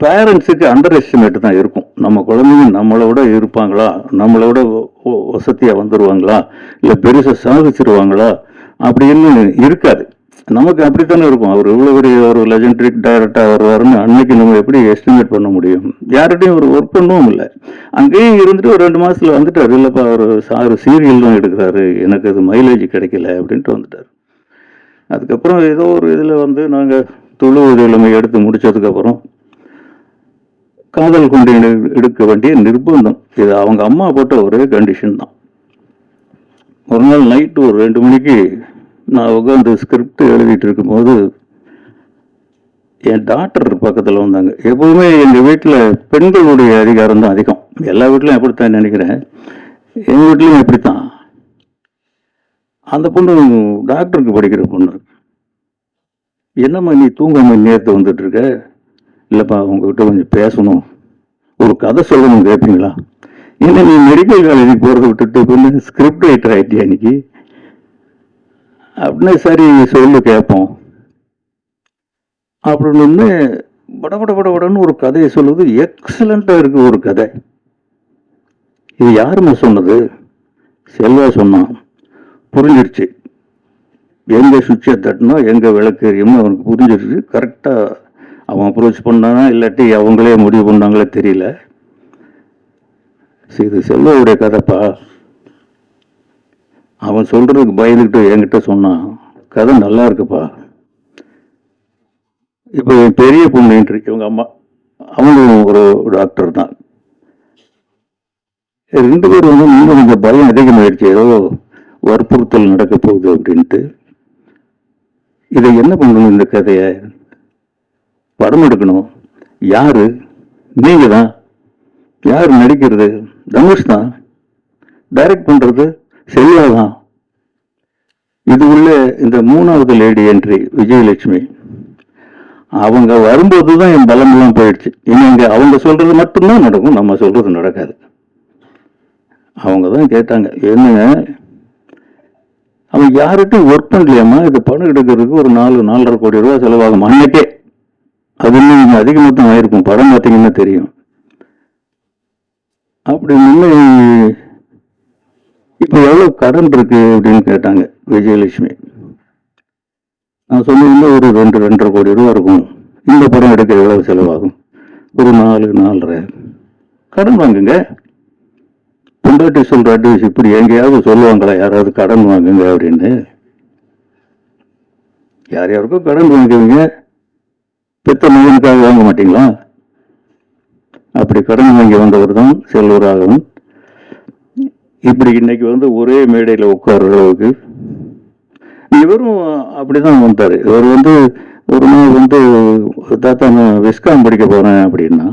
பேரண்ட்ஸுக்கு அண்டர் எஸ்டிமேட் தான் இருக்கும். நம்ம குழந்தைங்க நம்மளோட இருப்பாங்களா, நம்மளோட வசதியாக வந்துடுவாங்களா, இல்லை பெருசாக சாதிச்சிருவாங்களா அப்படின்னு இருக்காது. நமக்கு அப்படித்தானே இருக்கும். அவர் இவ்வளோ பெரிய ஒரு லெஜெண்டரி டைரக்டராக வருவாருன்னு அன்னைக்கு நம்ம எப்படி எஸ்டிமேட் பண்ண முடியும்? யார்கிட்டையும் ஒரு ஒர்க் பண்ணவும் இல்லை. அங்கேயே இருந்துட்டு ஒரு 2 மாதத்தில் வந்துட்டார். இல்லைப்பா அவர் சீரியல் தான் எடுக்கிறாரு, எனக்கு அது மைலேஜ் கிடைக்கல அப்படின்ட்டு வந்துட்டார். அதுக்கப்புறம் ஏதோ ஒரு இதில் வந்து நாங்கள் துளு இளமை எடுத்து முடித்ததுக்கப்புறம் காதல் கொண்டு எடுக்க வேண்டிய நிர்பந்தம். இது அவங்க அம்மா போட்ட ஒரே கண்டிஷன் தான். ஒரு நாள் நைட்டு ஒரு 2 மணிக்கு நான் உட்காந்து ஸ்கிரிப்ட் எழுதிட்டு இருக்கும்போது என் டாக்டர் பக்கத்தில் வந்தாங்க. எப்போதுமே எங்கள் வீட்டில் பெண்களுடைய அதிகாரம் தான் அதிகம். எல்லா வீட்லையும் அப்படித்தான் நினைக்கிறேன், எங்கள் வீட்லையும் எப்படித்தான். அந்த பொண்ணு டாக்டருக்கு படிக்கிற பொண்ணு. என்னம்மா நீ தூங்காம நேரத்தை வந்துட்டு இருக்க? இல்லைப்பா உங்ககிட்ட கொஞ்சம் பேசணும், ஒரு கதை சொல்லணும், கேட்பீங்களா? ஏன்னா நீ மெடிக்கல் காலேஜுக்கு போகிறத விட்டுட்டு கொஞ்சம் ஸ்கிரிப்ட் ரைட்டர் ஆகிட்டியா இன்னைக்கு அப்படின்னு. சரி சொல்லு கேட்போம் அப்படின்னு படன்னு ஒரு கதையை சொல்லுது. எக்ஸலண்ட்டாக இருக்கு ஒரு கதை. இது யாருமே சொன்னது? செல்வா சொன்னான். புரிஞ்சிருச்சு. எங்கே சுவிட்சை தட்டினா எங்கே விளக்கு எரியும்னு அவனுக்கு புரிஞ்சிருச்சு. கரெக்டாக அவன் அப்ரோச் பண்ணானா இல்லாட்டி அவங்களே முடிவு பண்ணாங்களே தெரியல. இது செல்வாவுடைய கதைப்பா. அவன் சொல்றதுக்கு பயந்துக்கிட்டு என்கிட்ட சொன்னான், கதை நல்லா இருக்குப்பா. இப்போ பெரிய பொண்ணு இவங்க அம்மா, அவங்களும் ஒரு டாக்டர் தான். 2 பேரும் வந்து இன்னும் கொஞ்சம் பயம் அதிகமாயிடுச்சு, ஏதோ வற்புறுத்தல் நடக்க போகுது அப்படின்ட்டு. இதை என்ன பண்ணணும்? இந்த கதையை படம் எடுக்கணும். யாரு? நீங்க தான். யார் நடிக்கிறது? தனுஷ் தான். டைரக்ட் பண்றது செல்வா தான். இது உள்ள இந்த 3வது லேடி என்ட்ரி விஜயலட்சுமி. அவங்க வரும்போது தான் என் பலமெல்லாம் போயிடுச்சு. இனி அவங்க சொல்றது மட்டும்தான் நடக்கும், நம்ம சொல்றது நடக்காது. அவங்க தான் கேட்டாங்க, என்னங்க அவன் யார்கிட்டையும் ஒர்க் பண்ணலையாம்மா, இது படம் எடுக்கிறதுக்கு ஒரு 4-4.5 கோடி ரூபா செலவாகும் அன்னைக்கே. அது இன்னும் கொஞ்சம் அதிகமாக தான் ஆயிருக்கும், படம் பார்த்தீங்கன்னா தெரியும் அப்படின்னு. இப்போ எவ்வளோ கடன் இருக்கு அப்படின்னு கேட்டாங்க விஜயலட்சுமி. நான் சொன்னீங்கன்னா ஒரு 2-2.5 கோடி ரூபா இருக்கும். இந்த படம் எடுக்க எவ்வளவு செலவாகும்? ஒரு 4-4.5 கடன் வாங்குங்க. பொண்டாட்டி சொல்ற அட்வைஸ் இப்படி எங்கேயாவது சொல்லுவாங்களா யாராவது கடன் வாங்குங்க அப்படின்னு? யார் யாருக்கும் கடன் வாங்குவீங்க, பெத்த மகனுக்காக வாங்க மாட்டீங்களா? அப்படி கடன் வாங்கி வந்தவர் தான் செல்வராகவன். இப்படி இன்னைக்கு வந்து ஒரே மேடையில் உட்கார்ற அளவுக்கு இவரும் அப்படிதான் வந்தார். இவர் வந்து ஒரு நாள் வந்து தாத்தா நான் விஸ்காம் படிக்க போறேன் அப்படின்னா,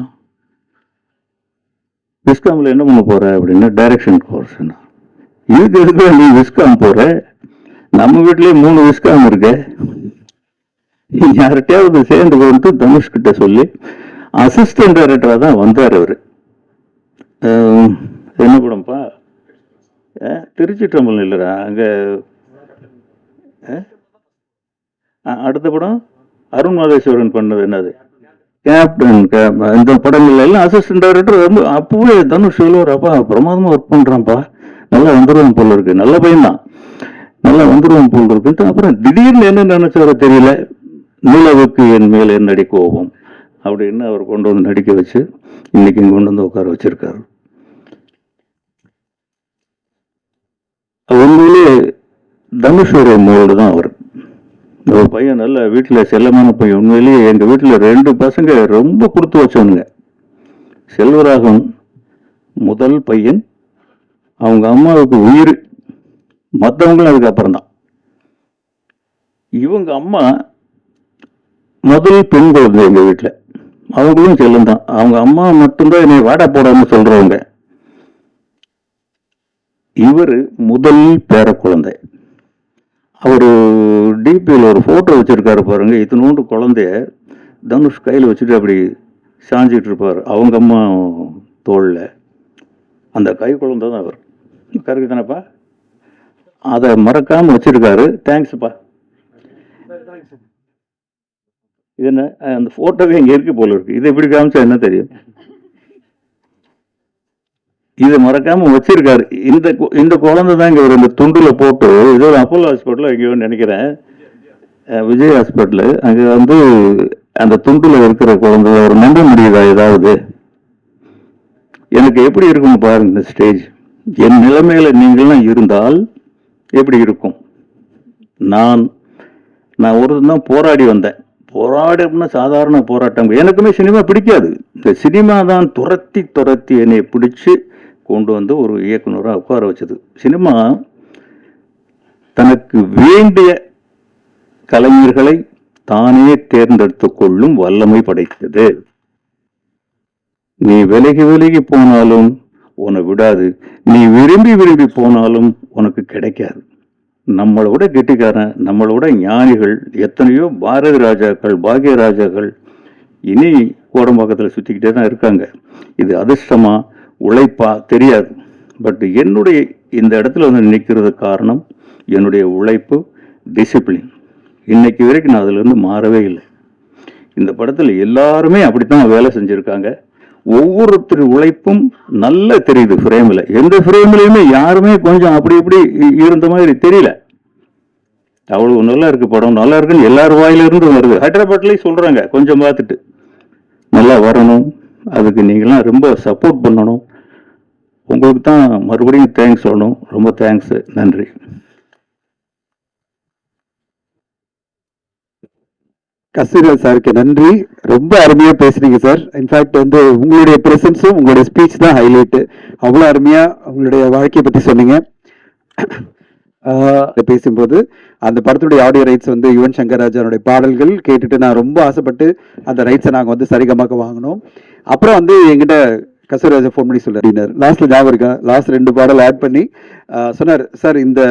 விஸ்காமில் என்ன பண்ண போற அப்படின்னா, டைரக்ஷன் கோர்ஸ். இதுக்கு எதுக்கு நீ விஸ்காம் போற? நம்ம வீட்லயே 3 விஸ்காம் இருக்கு. யார்கிட்டயாவது சேர்ந்து கொண்டு தனுஷ்கிட்ட சொல்லி அசிஸ்டன்ட் டைரக்டராக தான் வந்தார் அவர். என்ன படம்ப்பா? திருச்சி ட்ரம்பிள் இல்லைடா அங்கே. அடுத்த படம் அருண் மாதேஸ்வரன் பண்ணது என்னது, கேப்டன். இந்த படங்கள்ல எல்லாம் அசிஸ்டன்ட் டைரக்டர் ரொம்ப. அப்பவே தனுஷ் சொல்லுவார், அப்பா பிரமாதமா ஒர்க் பண்றான்ப்பா, நல்லா வந்துருவான் போல இருக்கு, நல்ல பையன்தான், நல்லா வந்துருவான் போல் இருக்குன்ட்டு. அப்புறம் திடீர்னு என்ன நினைச்சாரோ தெரியல, நிலவுக்கு என் மேல் என்னடி கோபம் அப்படின்னு அவர் கொண்டு வந்து நடிக்க வச்சு இன்னைக்கு கொண்டு வந்து உட்கார வச்சிருக்காரு. உண்மையிலே தனுஷோடைய மோடு தான் அவர். ஒரு பையன் நல்ல வீட்டில் செல்லமான பையன். உண்மையிலேயே எங்கள் வீட்டில் 2 பசங்க ரொம்ப கொடுத்து வச்சவனுங்க. செல்வராகவன் முதல் பையன், அவங்க அம்மாவுக்கு உயிர், மற்றவங்களும் அதுக்கப்புறம் தான். இவங்க அம்மா முதல் பெண் குழந்தை எங்கள் வீட்டில், அவங்களும் செல்லம் தான். அவங்க அம்மா மட்டும்தான் என்னை வாடா போடாமல் சொல்கிறவங்க. இவர் முதல் பேர குழந்தை. அவர் டிபியில் ஒரு ஃபோட்டோ வச்சுருக்காரு பாருங்க, இத்தினோண்டு குழந்தைய தனுஷ் கையில் வச்சுட்டு அப்படி சாஞ்சிட்டு இருப்பார் அவங்க அம்மா தோளில். அந்த கை குழந்தை தான் அவர். கரெக்டு தானேப்பா? அதை மறக்காமல் வச்சுருக்காரு. தேங்க்ஸ்ப்பா. இது என்ன, அந்த ஃபோட்டோவே இங்கே இருக்கு போல இருக்கு. இதை எப்படி காமிச்சா என்ன தெரியும்? இதை மறக்காம வச்சிருக்காரு. இந்த குழந்தை தான் இங்க ஒரு இந்த துண்டுல போட்டு, ஏதோ அப்போலோ ஹாஸ்பிட்டல் எங்கேயோ நினைக்கிறேன், விஜய் ஹாஸ்பிட்டலு அங்கே வந்து அந்த துண்டில் இருக்கிற குழந்தை ஒரு நம்ப முடியுதா ஏதாவது? எனக்கு எப்படி இருக்கும்னு பாருங்க இந்த ஸ்டேஜ். என் நிலைமையில நீங்களாம் இருந்தால் எப்படி இருக்கும்? நான் ஒரு தான் போராடி வந்தேன். போராட்டம்னா சாதாரண போராட்டம். எனக்குமே சினிமா பிடிக்காது. இந்த சினிமா தான் துரத்தி என்னை பிடிச்சி கொண்டு வந்து ஒரு இயக்குனராக உட்கார வச்சது. சினிமா தனக்கு வேண்டிய கலைஞர்களை தானே தேர்ந்தெடுத்து கொள்ளும் வல்லமை படைத்தது. நீ விலகி போனாலும் உன்னை விடாது, நீ விரும்பி போனாலும் உனக்கு கிடைக்காது. நம்மளை விட கெட்டிக்காரன், நம்மளை விட ஞானிகள் எத்தனையோ பாரதி ராஜாக்கள், பாக்ய ராஜாக்கள் இனி கோடம்பாக்கத்தில் சுற்றிக்கிட்டே தான் இருக்காங்க. இது அதிர்ஷ்டமா உழைப்பா தெரியாது. பட் என்னுடைய இந்த இடத்துல வந்து நிற்கிறது காரணம் என்னுடைய உழைப்பு, டிசிப்ளின். இன்னைக்கு வரைக்கும் நான் அதிலிருந்து மாறவே இல்லை. இந்த படத்தில் எல்லாருமே அப்படித்தான் வேலை செஞ்சுருக்காங்க. ஒவ்வொருத்தர் உழைப்பும் நல்லா தெரியுது ஃப்ரேமில். எந்த ஃப்ரேம்லையுமே யாருமே கொஞ்சம் அப்படி இப்படி இருந்த மாதிரி தெரியல. அவ்வளவு நல்லா இருக்கு படம், நல்லா இருக்குன்னு எல்லார் வாயிலிருந்து வருது. ஹைதராபாத்லேயும் சொல்கிறாங்க, கொஞ்சம் பார்த்துட்டு நல்லா வரணும், அதுக்கு நீங்களாம் ரொம்ப சப்போர்ட் பண்ணணும். உங்களுக்கு தான் மறுபடியும் தேங்க்ஸ் சொல்லணும். ரொம்ப தேங்க்ஸு, நன்றி. கஸ்தூரிராஜ் சாருக்கு நன்றி. ரொம்ப அருமையாக பேசுறீங்க சார். இன்ஃபேக்ட் வந்து உங்களுடைய ப்ரெசன்ஸும் உங்களுடைய ஸ்பீச் தான் ஹைலைட்டு. அவ்வளோ அருமையாக உங்களுடைய வாழ்க்கையை பற்றி சொன்னீங்க. பேசும்போது அந்த படத்துடைய ஆடியோ ரைட்ஸ் வந்து யுவன் சங்கர் ராஜானுடைய பாடல்கள் கேட்டுட்டு நான் ரொம்ப ஆசைப்பட்டு அந்த ரைட்ஸை நாங்கள் வந்து சரிகமாக்க வாங்கினோம். அப்புறம் வந்து எங்கிட்ட கஸ்தூரிராஜா ஃபோன் பண்ணி சொல்ல அப்படின்னாரு. லாஸ்ட்டில் ஞாபகம் இருக்கா, லாஸ்ட் 2 பாடல் ஆட் பண்ணி சொன்னார், சார் இந்த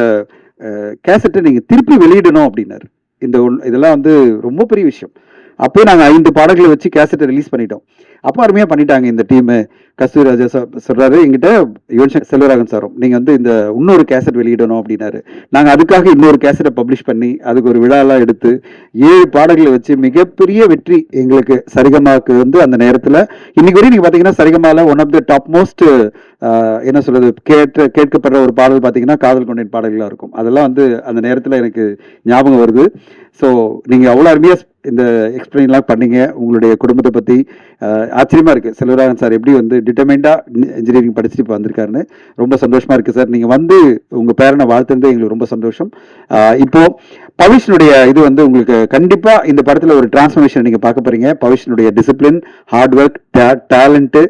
கேசட்டை நீங்கள் திருப்பி வெளியிடணும் அப்படின்னாரு. இதெல்லாம் வந்து ரொம்ப பெரிய விஷயம். அப்போ நாங்கள் 5 பாடல்களை வச்சு கேசட்டை ரிலீஸ் பண்ணிட்டோம். அப்போ அருமையாக பண்ணிட்டாங்க இந்த டீமு. கஸ்தூரிராஜா சொல்கிறாரு எங்கிட்ட, யுவன் செல்வராகவன் சாரும், நீங்கள் வந்து இந்த இன்னொரு கேசட் வெளியிடணும் அப்படின்னாரு. நாங்கள் அதுக்காக இன்னொரு கேசட்டை பப்ளிஷ் பண்ணி அதுக்கு ஒரு விழாலாம் எடுத்து 7 பாடல்களை வச்சு மிகப்பெரிய வெற்றி எங்களுக்கு சரிகமாக்கு வந்து அந்த நேரத்தில். இன்னைக்கு வரையும் நீங்கள் பார்த்தீங்கன்னா சரிகமாவில் one of the top most என்ன சொல்கிறது கேட்கப்படுற ஒரு பாடல் பார்த்தீங்கன்னா காதல் கொண்டேன் பாடல்களாக இருக்கும். அதெல்லாம் வந்து அந்த நேரத்தில் எனக்கு ஞாபகம் வருது. ஸோ நீங்கள் அவ்வளோ அருமையாக இந்த எக்ஸ்பிளைன்லாம் பண்ணீங்க உங்களுடைய குடும்பத்தை பற்றி. ஆச்சரியமாக இருக்குது செல்வராகவன் சார் எப்படி வந்து டிட்டர்மைண்டாக இன்ஜினியரிங் படிச்சுட்டு இப்போ வந்திருக்காருன்னு. ரொம்ப சந்தோஷமாக இருக்குது சார். நீங்கள் வந்து உங்கள் பேரனை வாழ்த்துறது எங்களுக்கு ரொம்ப சந்தோஷம். இப்போது பவிஷனுடைய இது வந்து உங்களுக்கு கண்டிப்பாக இந்த படத்தில் ஒரு டிரான்ஸ்ஃபர்மேஷன் நீங்கள் பார்க்க போகிறீங்க. பவிஷனுடைய டிசிப்ளின், ஹார்ட் ஒர்க், டேலண்ட்டு,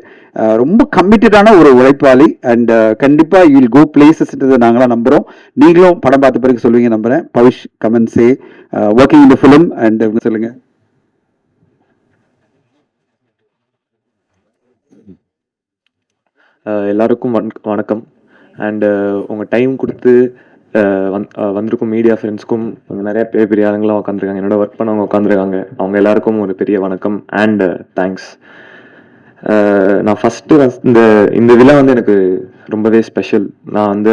ரொம்ப கமிட்டடான ஒரு உழைப்பாளி. அண்ட் கண்டிப்பாக யூ வில் கோ பிளேசஸ்ன்றதை நாங்களாம் நம்புகிறோம். நீங்களும் படம் பார்த்த பிறகு சொல்லுவீங்க நம்புகிறேன். பவிஷ் கமெண்ட்ஸே working in the film and சொல்லுங்க. எல்லாருக்கும் வணக்கம். அண்டு உங்கள் டைம் கொடுத்து வந்திருக்கும் மீடியா ஃப்ரெண்ட்ஸ்க்கும் நிறைய பெரிய ஆளுங்களாம் உட்காந்துருக்காங்க, என்னோட ஒர்க் பண்ணவங்க உட்காந்துருக்காங்க, அவங்க எல்லாருக்கும் ஒரு பெரிய வணக்கம் அண்ட் தேங்க்ஸ். நான் ஃபஸ்ட்டு இந்த விழா வந்து எனக்கு ரொம்பவே ஸ்பெஷல். நான் வந்து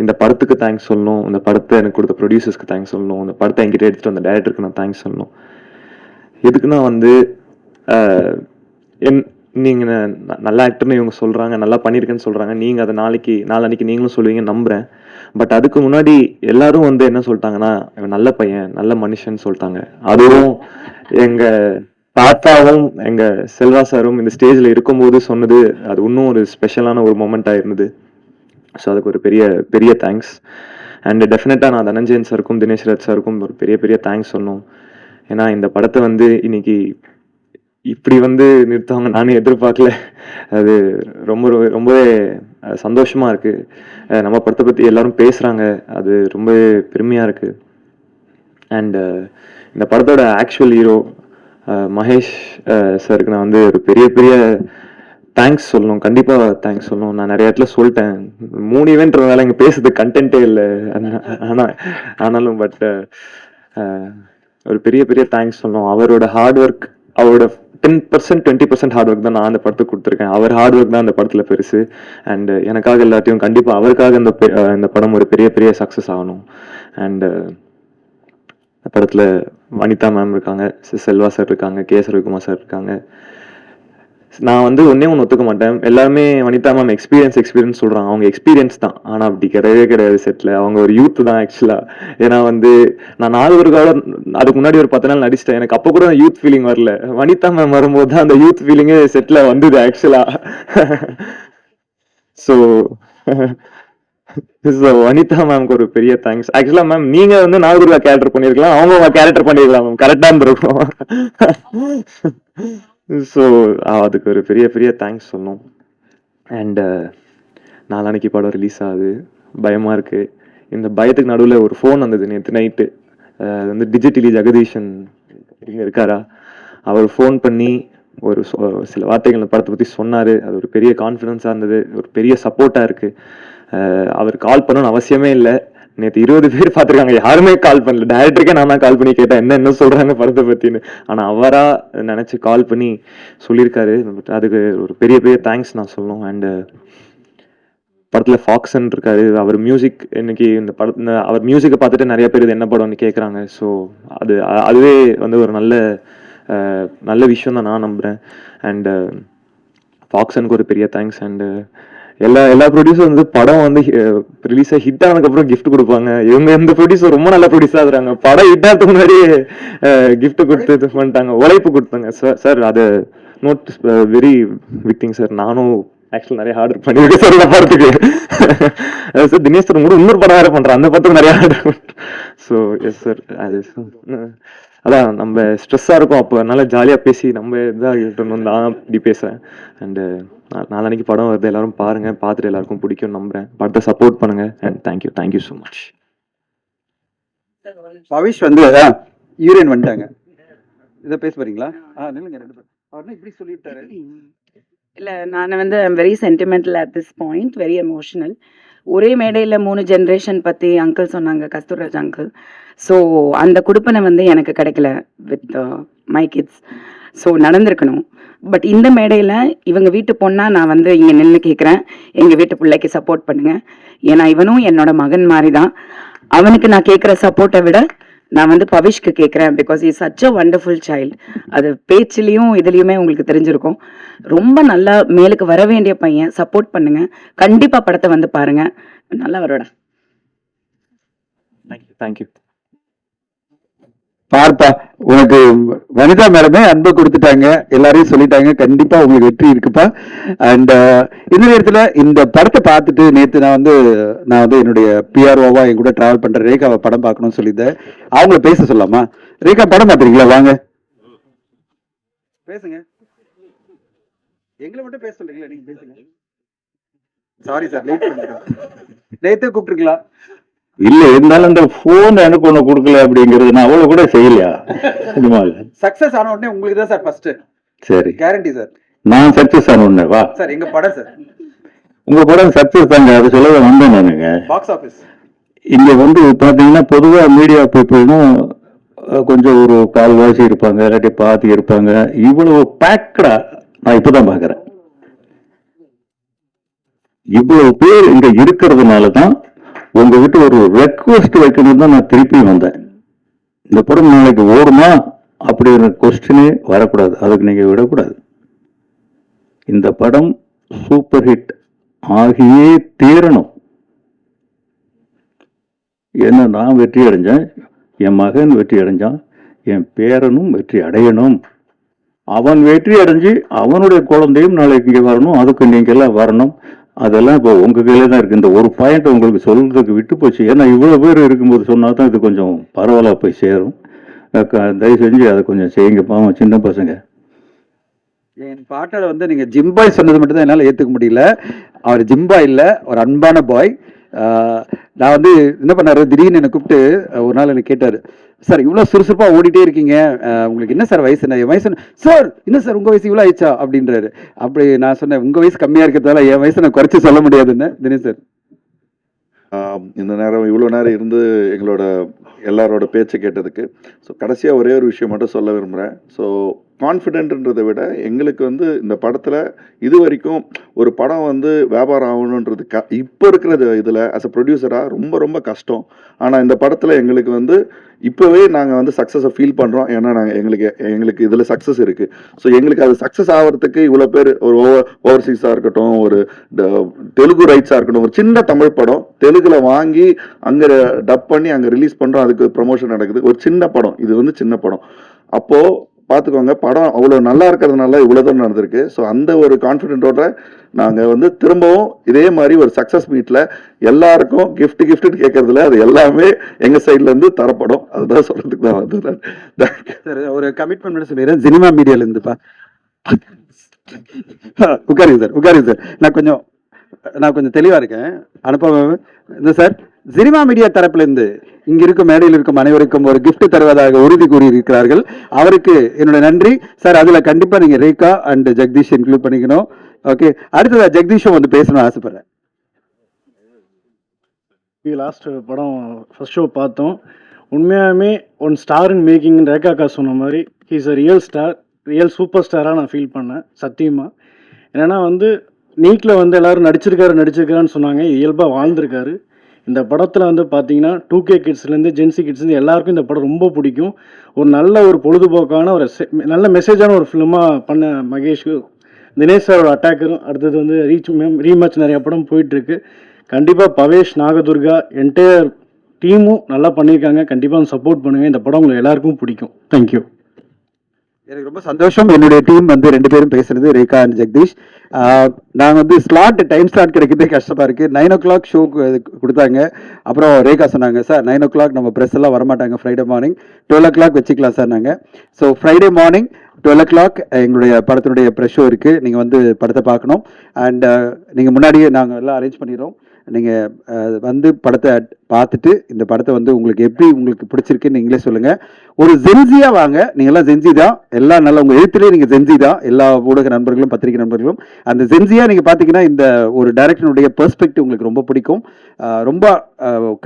இந்த படத்துக்கு தேங்க்ஸ் சொல்லணும், இந்த படத்தை எனக்கு கொடுத்த ப்ரொடியூசர்ஸ்க்கு தேங்க்ஸ் சொல்லணும், இந்த படத்தை என்கிட்ட எடுத்துகிட்டு வந்த டைரக்டருக்கு நான் தேங்க்ஸ் சொல்லணும். எதுக்குன்னா வந்து நீங்கள் நல்ல ஆக்டர்னு இவங்க சொல்கிறாங்க, நல்லா பண்ணியிருக்கேன்னு சொல்கிறாங்க, நீங்கள் அதை நாளன்னைக்கு நீங்களும் சொல்லுவீங்கன்னு நம்புகிறேன். பட் அதுக்கு முன்னாடி எல்லாரும் வந்து என்ன சொல்லிட்டாங்கன்னா, இவன் நல்ல பையன், நல்ல மனுஷன் சொல்லிட்டாங்க. அதுவும் எங்கள் தாத்தாவும் எங்கள் செல்வா சாரும் இந்த ஸ்டேஜில் இருக்கும்போது சொன்னது அது இன்னும் ஒரு ஸ்பெஷலான ஒரு மொமெண்ட்டாக இருந்தது. ஸோ அதுக்கு ஒரு பெரிய பெரிய தேங்க்ஸ். அண்ட் டெஃபினட்டாக நான் தனஞ்சயன் சாருக்கும் தினேஷ் ராஜ் சாருக்கும் ஒரு பெரிய பெரிய தேங்க்ஸ் சொல்லணும். ஏன்னா இந்த படத்தை வந்து இன்னைக்கு இப்படி வந்து நிறுத்துவாங்க நானே எதிர்பார்க்கல. அது ரொம்பவே சந்தோஷமாக இருக்குது. நம்ம படத்தை பற்றி எல்லாரும் பேசுகிறாங்க, அது ரொம்பவே பெருமையாக இருக்குது. அண்டு இந்த படத்தோட ஆக்சுவல் ஹீரோ மகேஷ் சாருக்கு நான் வந்து ஒரு பெரிய பெரிய தேங்க்ஸ் சொல்லணும், கண்டிப்பாக தேங்க்ஸ் சொல்லணும். நான் நிறைய இடத்துல சொல்லிட்டேன், 3 ஈவெண்ட்றதுனால இங்கே பேசுறதுக்கு கண்டென்ட்டே இல்லை. ஆனாலும் பட் ஒரு பெரிய பெரிய தேங்க்ஸ் சொல்லணும். அவரோட ஹார்ட் ஒர்க், அவரோட 10% 20% ஹார்ட் ஒர்க் தான் நான் அந்த படத்துக்கு கொடுத்துருக்கேன். அவர் ஹார்ட் ஒர்க் தான் அந்த படத்தில் பெருசு. அண்டு எனக்காக எல்லாத்தையும் கண்டிப்பாக அவருக்காக இந்த படம் ஒரு பெரிய பெரிய சக்ஸஸ் ஆகணும். அண்டு படத்தில் வனிதா மேம் இருக்காங்க, செல்வா சார் இருக்காங்க, கே. ரவிக்குமார் சார் இருக்காங்க, நான் வந்து ஒன்றே ஒன்று ஒத்துக்க மாட்டேன். எல்லாருமே வனிதா மேம் எக்ஸ்பீரியன்ஸ் சொல்கிறாங்க. அவங்க எக்ஸ்பீரியன்ஸ் தான். ஆனால் அப்படி கிடையவே கிடையாது செட்டில். அவங்க ஒரு யூத் தான் ஆக்சுவலாக. ஏன்னா வந்து நான் 4 ஒரு காலம் அதுக்கு முன்னாடி ஒரு 10 நாள் நடிச்சிட்டேன். எனக்கு அப்போ கூட யூத் ஃபீலிங் வரல. வனிதா மேம் வரும்போது தான் அந்த யூத் ஃபீலிங்கே செட்டில் வந்தது ஆக்சுவலாக. ஸோ வனிதா மேம்க்கு ஒரு பெரிய தேங்க்ஸ். ஆக்சுவலா மேம் நீங்க வந்து நாகதுர்கா கேரக்டர் பண்ணிருக்கலாம், அவங்க கேரக்டர் பண்ணிருக்கலாம் மேம், கரெக்டா இருந்திருக்கும். ஸோ அதுக்கு ஒரு பெரிய பெரிய தேங்க்ஸ் சொல்லணும். அண்ட் நாளான்னைக்கு படம் ரிலீஸ் ஆகுது, பயமா இருக்கு. இந்த பயத்துக்கு நடுவில் ஒரு ஃபோன் வந்தது நேற்று நைட்டு. அது வந்து டிஜிட்டலி ஜெகதீஷன் இங்கே இருக்காரா, அவர் ஃபோன் பண்ணி ஒரு சில வார்த்தைகள் இந்த படத்தை பற்றி சொன்னார். அது ஒரு பெரிய கான்ஃபிடென்ஸாக இருந்தது, ஒரு பெரிய சப்போர்ட்டாக இருக்குது. அவர் கால் பண்ணணும்னு அவசியமே இல்லை. நேற்று 20 பேர் பார்த்துருக்காங்க, யாருமே கால் பண்ணல. டைரக்டருக்கே நான் தான் கால் பண்ணி கேட்டேன் என்ன சொல்கிறாங்க படத்தை பற்றின்னு. ஆனால் அவராக நினச்சி கால் பண்ணி சொல்லியிருக்காரு. அதுக்கு ஒரு பெரிய பெரிய தேங்க்ஸ் நான் சொல்லணும். அண்டு படத்தில் ஃபாக்ஸன் இருக்காரு, அவர் மியூசிக் இன்னைக்கு இந்த அவர் மியூசிக்கை பார்த்துட்டு நிறைய பேர் இது என்ன படம்னு கேட்குறாங்க. ஸோ அதுவே வந்து ஒரு நல்ல விஷயம் தான் நான் நம்புகிறேன். அண்டு ஃபாக்ஸனுக்கு ஒரு பெரிய தேங்க்ஸ். அண்டு எல்லா ப்ரொடியூசரும் வந்து படம் வந்து ரிலீஸ் ஆகி ஹிட் ஆனதுக்கப்புறம் கிஃப்ட் கொடுப்பாங்க. இவங்க எந்த ப்ரொடியூசர் ரொம்ப நல்ல ப்ரொடியூஸாக இருக்கிறாங்க, படம் ஹிட் ஆகிறதுக்கு முன்னாடி கிஃப்ட் கொடுத்து இது பண்ணிட்டாங்க, உழைப்பு கொடுத்தாங்க. சார் அது not very big thing sir. நானும் ஆக்சுவலாக நிறைய ஆர்டர் பண்ணியிருக்கேன் சார் இந்த படத்துக்கு. சார் தினேஷ் சார் கூட இன்னொரு படம் வேறு பண்ணுறேன், அந்த படத்துக்கு நிறைய ஆர்டர் பண்ணுறேன். ஸோ எஸ் சார், அது அதான் நம்ம ஸ்ட்ரெஸ்ஸாக இருக்கும் அப்போ, அதனால ஜாலியாக பேசி நம்ம இதாக இருக்கணும் தான் இப்படி பேசுகிறேன். அண்டு நாளைக்கு படம் வருது, எல்லாரும் பாருங்க, பார்த்துட்டு எல்லாருக்கும் பிடிக்கும் நம்புறேன். படத்தை சப்போர்ட் பண்ணுங்க. And thank you so much. Pavish வந்து யூரியன் வந்துட்டாங்க, இதை பேச போறீங்களா? நில்லுங்க, 2 பேர். அவர் இப்படி சொல்லிவிட்டாரு. இல்லை, நான் வந்து I'm very sentimental at this point, very emotional. ஒரே மேடையில் 3 ஜென்ரேஷன் பற்றி அங்கிள் சொன்னாங்க, கஸ்தூர்ராஜ் அங்கிள். ஸோ அந்த கொடுப்பனை வந்து எனக்கு கிடைக்கல வித் மை கிட்ஸ். ஸோ நடந்திருக்கணும். பட் இந்த மேடையில் இவங்க வீட்டு பொண்ணாக நான் வந்து இங்கே நின்று கேட்குறேன், எங்கள் வீட்டு பிள்ளைக்கு சப்போர்ட் பண்ணுங்கள். ஏன்னா இவனும் என்னோட மகன் மாதிரி தான். அவனுக்கு நான் கேட்குற சப்போர்ட்டை விட நான் வந்து பவிஷ்க்கு கேட்குறேன். Because is such a wonderful child. அது பேச்சுலேயும் இதுலேயுமே உங்களுக்கு தெரிஞ்சிருக்கும். ரொம்ப நல்லா மேலுக்கு வர வேண்டிய பையன். சப்போர்ட் பண்ணுங்கள், கண்டிப்பாக படத்தை வந்து பாருங்கள், நல்லா வரோட. தேங்க்யூ. பார்ப்பா, உனக்கு வனிதா மேடமே அன்பை கொடுத்துட்டாங்க, எல்லாரையும் சொல்லிட்டாங்க, கண்டிப்பா உங்களுக்கு வெற்றி இருக்குப்பா. அண்ட் இந்த நேரத்துல இந்த படத்தை பார்த்துட்டு நேற்று நான் வந்து என்னுடைய பிஆர்ஓவா என் கூட டிராவல் பண்ற ரேகாவை படம் பார்க்கணும்னு சொல்லியிருந்தேன். அவங்கள பேச சொல்லலாமா? ரேகா, படம் பார்த்துருக்கீங்களா? வாங்க பேசுங்க. எங்களை மட்டும் பேச சொல்றீங்களா? நீங்க பேசுங்க. சாரி சார், லேட் பண்ணிட்டோம். நேத்தே கூப்பிட்டுருக்கலாம். இல்ல, இருந்தாலும் அந்த போன் எனக்கு ஒண்ணு கொடுக்கல அப்படிங்கிறது நான் அவ்வளவு கூட செய்யலையா? சக்சஸ் ஆன உடனே உங்களுக்கு தான் சார் ஃபர்ஸ்ட். சரி, கேரண்டி சார். நான் சக்சஸ் ஆன உடனே வா சார், எங்க படம் சார், உங்க படம் சக்சஸ் தாங்க. அது சொல்ல வந்தேன் நானுங்க. பாக்ஸ் ஆபீஸ் இங்க வந்து பாத்தீங்கன்னா பொதுவா மீடியா பீப்புள்னா கொஞ்சம் ஒரு கால்வாசி இருப்பாங்க, இல்லாட்டி பாதி இருப்பாங்க. இவ்வளவு பேக்கடா நான் இப்பதான் பாக்குறேன். இவ்வளவு பேர் இங்க இருக்கிறதுனாலதான் உங்ககிட்ட ஒரு ரெக்வஸ்ட் வைக்கணும் தான் நான் திருப்பி வந்தேன். இந்த படம் நாளைக்கு ஓடுமா அப்படிங்கிற கொஸ்டினே வரக்கூடாது, அதுக்கு நீங்க விடக்கூடாது. இந்த படம் சூப்பர் ஹிட் ஆகியே தீரணும். ஏன்னா நான் வெற்றி அடைஞ்சேன், என் மகன் வெற்றி அடைஞ்சான், என் பேரனும் வெற்றி அடையணும். அவன் வெற்றி அடைஞ்சு அவனுடைய குழந்தையும் நாளைக்கு இங்கே வரணும், அதுக்கு நீங்க எல்லாம் வரணும். அதெல்லாம் இப்போ உங்க கையில தான் இருக்கு. இந்த ஒரு பாயிண்ட் உங்களுக்கு சொல்றதுக்கு விட்டு போச்சு. ஏன்னா இவ்வளவு பேர் இருக்கும்போது சொன்னா தான் இது கொஞ்சம் பரவாயில்ல போய் சேரும். தயவு செஞ்சு அதை கொஞ்சம் செய்யுங்க, பாவம் சின்ன பசங்க. என் பார்ட்னர் வந்து நீங்க ஜிம்பாய் சொன்னது மட்டும் தான் என்னால் ஏற்றுக்க முடியல. அவர் ஜிம்பாய் இல்லை, ஒரு அன்பான பாய். நான் வந்து என்ன பண்ணாரு, திடீர்னு என்னை கூப்பிட்டு ஒரு நாள் எனக்கு கேட்டார், சார் இவ்வளோ சுறுசுறுப்பாக ஓடிட்டே இருக்கீங்க, உங்களுக்கு என்ன சார் வயசு? என்ன என் வயசு? சார் என்ன சார் உங்கள் வயசு இவ்வளோ ஆயிடுச்சா அப்படின்றாரு. அப்படி நான் சொன்னேன், உங்கள் வயசு கம்மியாக இருக்கிறதால என் வயசை நான் குறைச்சி சொல்ல முடியாதுன்னு. தினேஷ் சார், இந்த நேரம் இவ்வளோ நேரம் இருந்து எங்களோட எல்லாரோட பேச்சை கேட்டதுக்கு. ஸோ கடைசியாக ஒரே ஒரு விஷயம் மட்டும் சொல்ல விரும்புகிறேன். ஸோ கான்ஃபிடென்ட்ன்றதை விட எங்களுக்கு வந்து இந்த படத்தில் இது வரைக்கும் ஒரு படம் வந்து வியாபாரம் ஆகணுன்றது இப்போ இருக்கிற இதில் அஸ் அ ப்ரொடியூசராக ரொம்ப ரொம்ப கஷ்டம். ஆனால் இந்த படத்தில் எங்களுக்கு வந்து இப்போவே நாங்கள் வந்து சக்ஸஸை ஃபீல் பண்ணுறோம். ஏன்னா எங்களுக்கு இதில் சக்ஸஸ் இருக்குது. ஸோ எங்களுக்கு அது சக்ஸஸ் ஆகிறதுக்கு இவ்வளோ பேர் ஒரு ஓவர்சீஸாக இருக்கட்டும், ஒரு தெலுங்கு ரைட்ஸாக இருக்கட்டும், ஒரு சின்ன தமிழ் படம் தெலுங்குல வாங்கி அங்கே டப் பண்ணி அங்கே ரிலீஸ் பண்ணுறோம், அதுக்கு ப்ரொமோஷன் நடக்குது. ஒரு சின்ன படம், இது வந்து சின்ன படம். அப்போது பார்த்துக்கோங்க, படம் அவ்வளோ நல்லா இருக்கிறதுனால இவ்வளோ தூரம் நடந்திருக்கு. ஸோ அந்த ஒரு கான்ஃபிடென்ட்டோட நாங்கள் வந்து திரும்பவும் இதே மாதிரி ஒரு சக்ஸஸ் மீட்டில் எல்லாருக்கும் கிஃப்ட் கேட்கறதுல அது எல்லாமே எங்கள் சைட்லேருந்து தரப்படும். அதுதான் சொல்கிறதுக்கு தான் வந்து சார் ஒரு கமிட்மெண்ட் சொல்லிடுறேன். சினிமா மீடியாலேருந்துப்பா உட்காருங்க சார். நான் கொஞ்சம் தெளிவாக இருக்கேன். அனுப்ப இந்த சார் சினிமா மீடியா தரப்பிலிருந்து இங்க இருக்கும் மேடையில் இருக்கும் அனைவருக்கும் ஒரு கிஃப்ட் தருவதாக உறுதி கூறியிருக்கிறார்கள். அவருக்கு என்னோட நன்றி சார். அதுல கண்டிப்பா நீங்க ரேகா அண்ட் ஜெகதீஷ் இன்க்ளூட் பண்ணிக்கணும். ஓகே, அடுத்ததா ஜெகதீஷும் வந்து பேசணும்னு ஆசைப்படுறேன். லாஸ்ட் படம் ஃபர்ஸ்ட் ஷோ பார்த்தோம். உண்மையாகவே ஒன் ஸ்டார் இன் மேக்கிங் ரேகாக்கா சொன்ன மாதிரி he's a real star, real super ஸ்டாராக நான் ஃபீல் பண்ணேன் சத்தியமாக. ஏன்னா வந்து நீட்டில் வந்து எல்லோரும் நடிச்சிருக்காருன்னு சொன்னாங்க. இயல்பாக வாழ்ந்திருக்காரு. இந்த படத்தில் வந்து பார்த்தீங்கன்னா 2K கிட்ஸ்லேருந்து ஜென்சி கிட்ஸ்லேருந்து எல்லாருக்கும் இந்த படம் ரொம்ப பிடிக்கும். ஒரு நல்ல ஒரு பொழுதுபோக்கான ஒரு நல்ல மெசேஜான ஒரு ஃபிலிமாக பண்ண மகேஷ், தினேஷ் சாரோட அட்டாக்கரும், அடுத்தது வந்து ரீமேட்ச் நிறைய படம் போயிட்டுருக்கு. கண்டிப்பாக பவேஷ், நாகதுர்கா, என்டையர் டீமும் நல்லா பண்ணியிருக்காங்க. கண்டிப்பாக சப்போர்ட் பண்ணுங்கள். இந்த படம் உங்களுக்கு எல்லாருக்கும் பிடிக்கும். தேங்க்யூ. எனக்கு ரொம்ப சந்தோஷம். என்னுடைய டீம் வந்து 2 பேரும் பேசுறது, ரேகா அண்ட் ஜெகதீஷ். நாங்கள் வந்து டைம் ஸ்லாட் கிடைக்கிறதே கஷ்டமா இருக்கு. 9 o'clock ஷோ கொடுத்தாங்க. அப்புறம் ரேகா சொன்னாங்க, சார் 9 o'clock நம்ம ப்ரெஸ் எல்லாம் வரமாட்டாங்க, ஃப்ரைடே மார்னிங் 12 o'clock வச்சுக்கலாம் சார். நாங்கள் ஸோ ஃப்ரைடே மார்னிங் 12 o'clock எங்களுடைய படத்தினுடைய ப்ரெஸ் ஷோ இருக்குது. நீங்கள் வந்து படத்தை பார்க்கணும். அண்ட் நீங்கள் முன்னாடியே நாங்கள் எல்லாம் அரேஞ்ச் பண்ணிடுறோம். நீங்கள் வந்து படத்தை பார்த்துட்டு இந்த படத்தை வந்து உங்களுக்கு பிடிச்சிருக்குன்னு நீங்களே சொல்லுங்கள். ஒரு ஜென்சியாக வாங்க. நீங்கள்லாம் ஜென்சி தான், எல்லாம் நல்லா உங்கள் எழுத்துலேயே நீங்கள் ஜென்சி தான், எல்லா ஊடக நண்பர்களும் பத்திரிகை நண்பர்களும். அந்த ஜென்சியாக நீங்கள் பார்த்தீங்கன்னா இந்த ஒரு டைரக்டனுடைய பெர்ஸ்பெக்டிவ் உங்களுக்கு ரொம்ப பிடிக்கும். ரொம்ப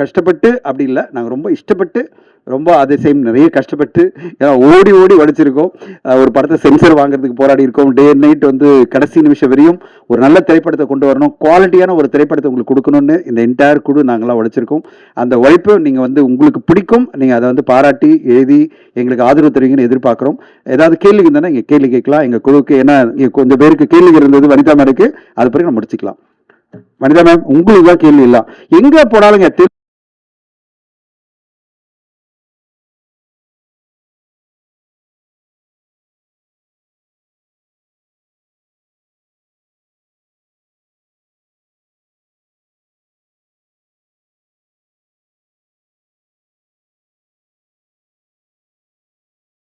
கஷ்டப்பட்டு அப்படி இல்லை, நாங்கள் ரொம்ப இஷ்டப்பட்டு, ரொம்ப அதே சேம் நிறைய கஷ்டப்பட்டு ஓடி உழைச்சிருக்கோம். ஒரு படத்தை சென்சர் வாங்குறதுக்கு போராடி இருக்கோம். டே அண்ட் நைட் வந்து கடைசி நிமிஷம் வரையும் ஒரு நல்ல திரைப்படத்தை கொண்டு வரணும், குவாலிட்டியான ஒரு திரைப்படத்தை உங்களுக்கு கொடுக்கணும்னு இந்த என்டையர் குழு நாங்களாம் உழைச்சிருக்கோம். அந்த உழைப்பு நீங்கள் வந்து உங்களுக்கு பிடிக்கும். நீங்கள் அதை வந்து பாராட்டி எழுதி எங்களுக்கு ஆதரவு தருவீங்கன்னு எதிர்பார்க்குறோம். ஏதாவது கேள்வி இருந்தால் இங்கே கேள்வி கேட்கலாம் எங்கள் குழுவுக்கு. ஏன்னா இங்கே கொஞ்சம் பேருக்கு கேள்வி இருந்தது வனிதா மேமுக்கு, அது பிறகு நம்ம முடிச்சுக்கலாம். வனிதா மேம், உங்களுக்கு தான் கேள்வி இல்லை, எங்கே போனாலுங்க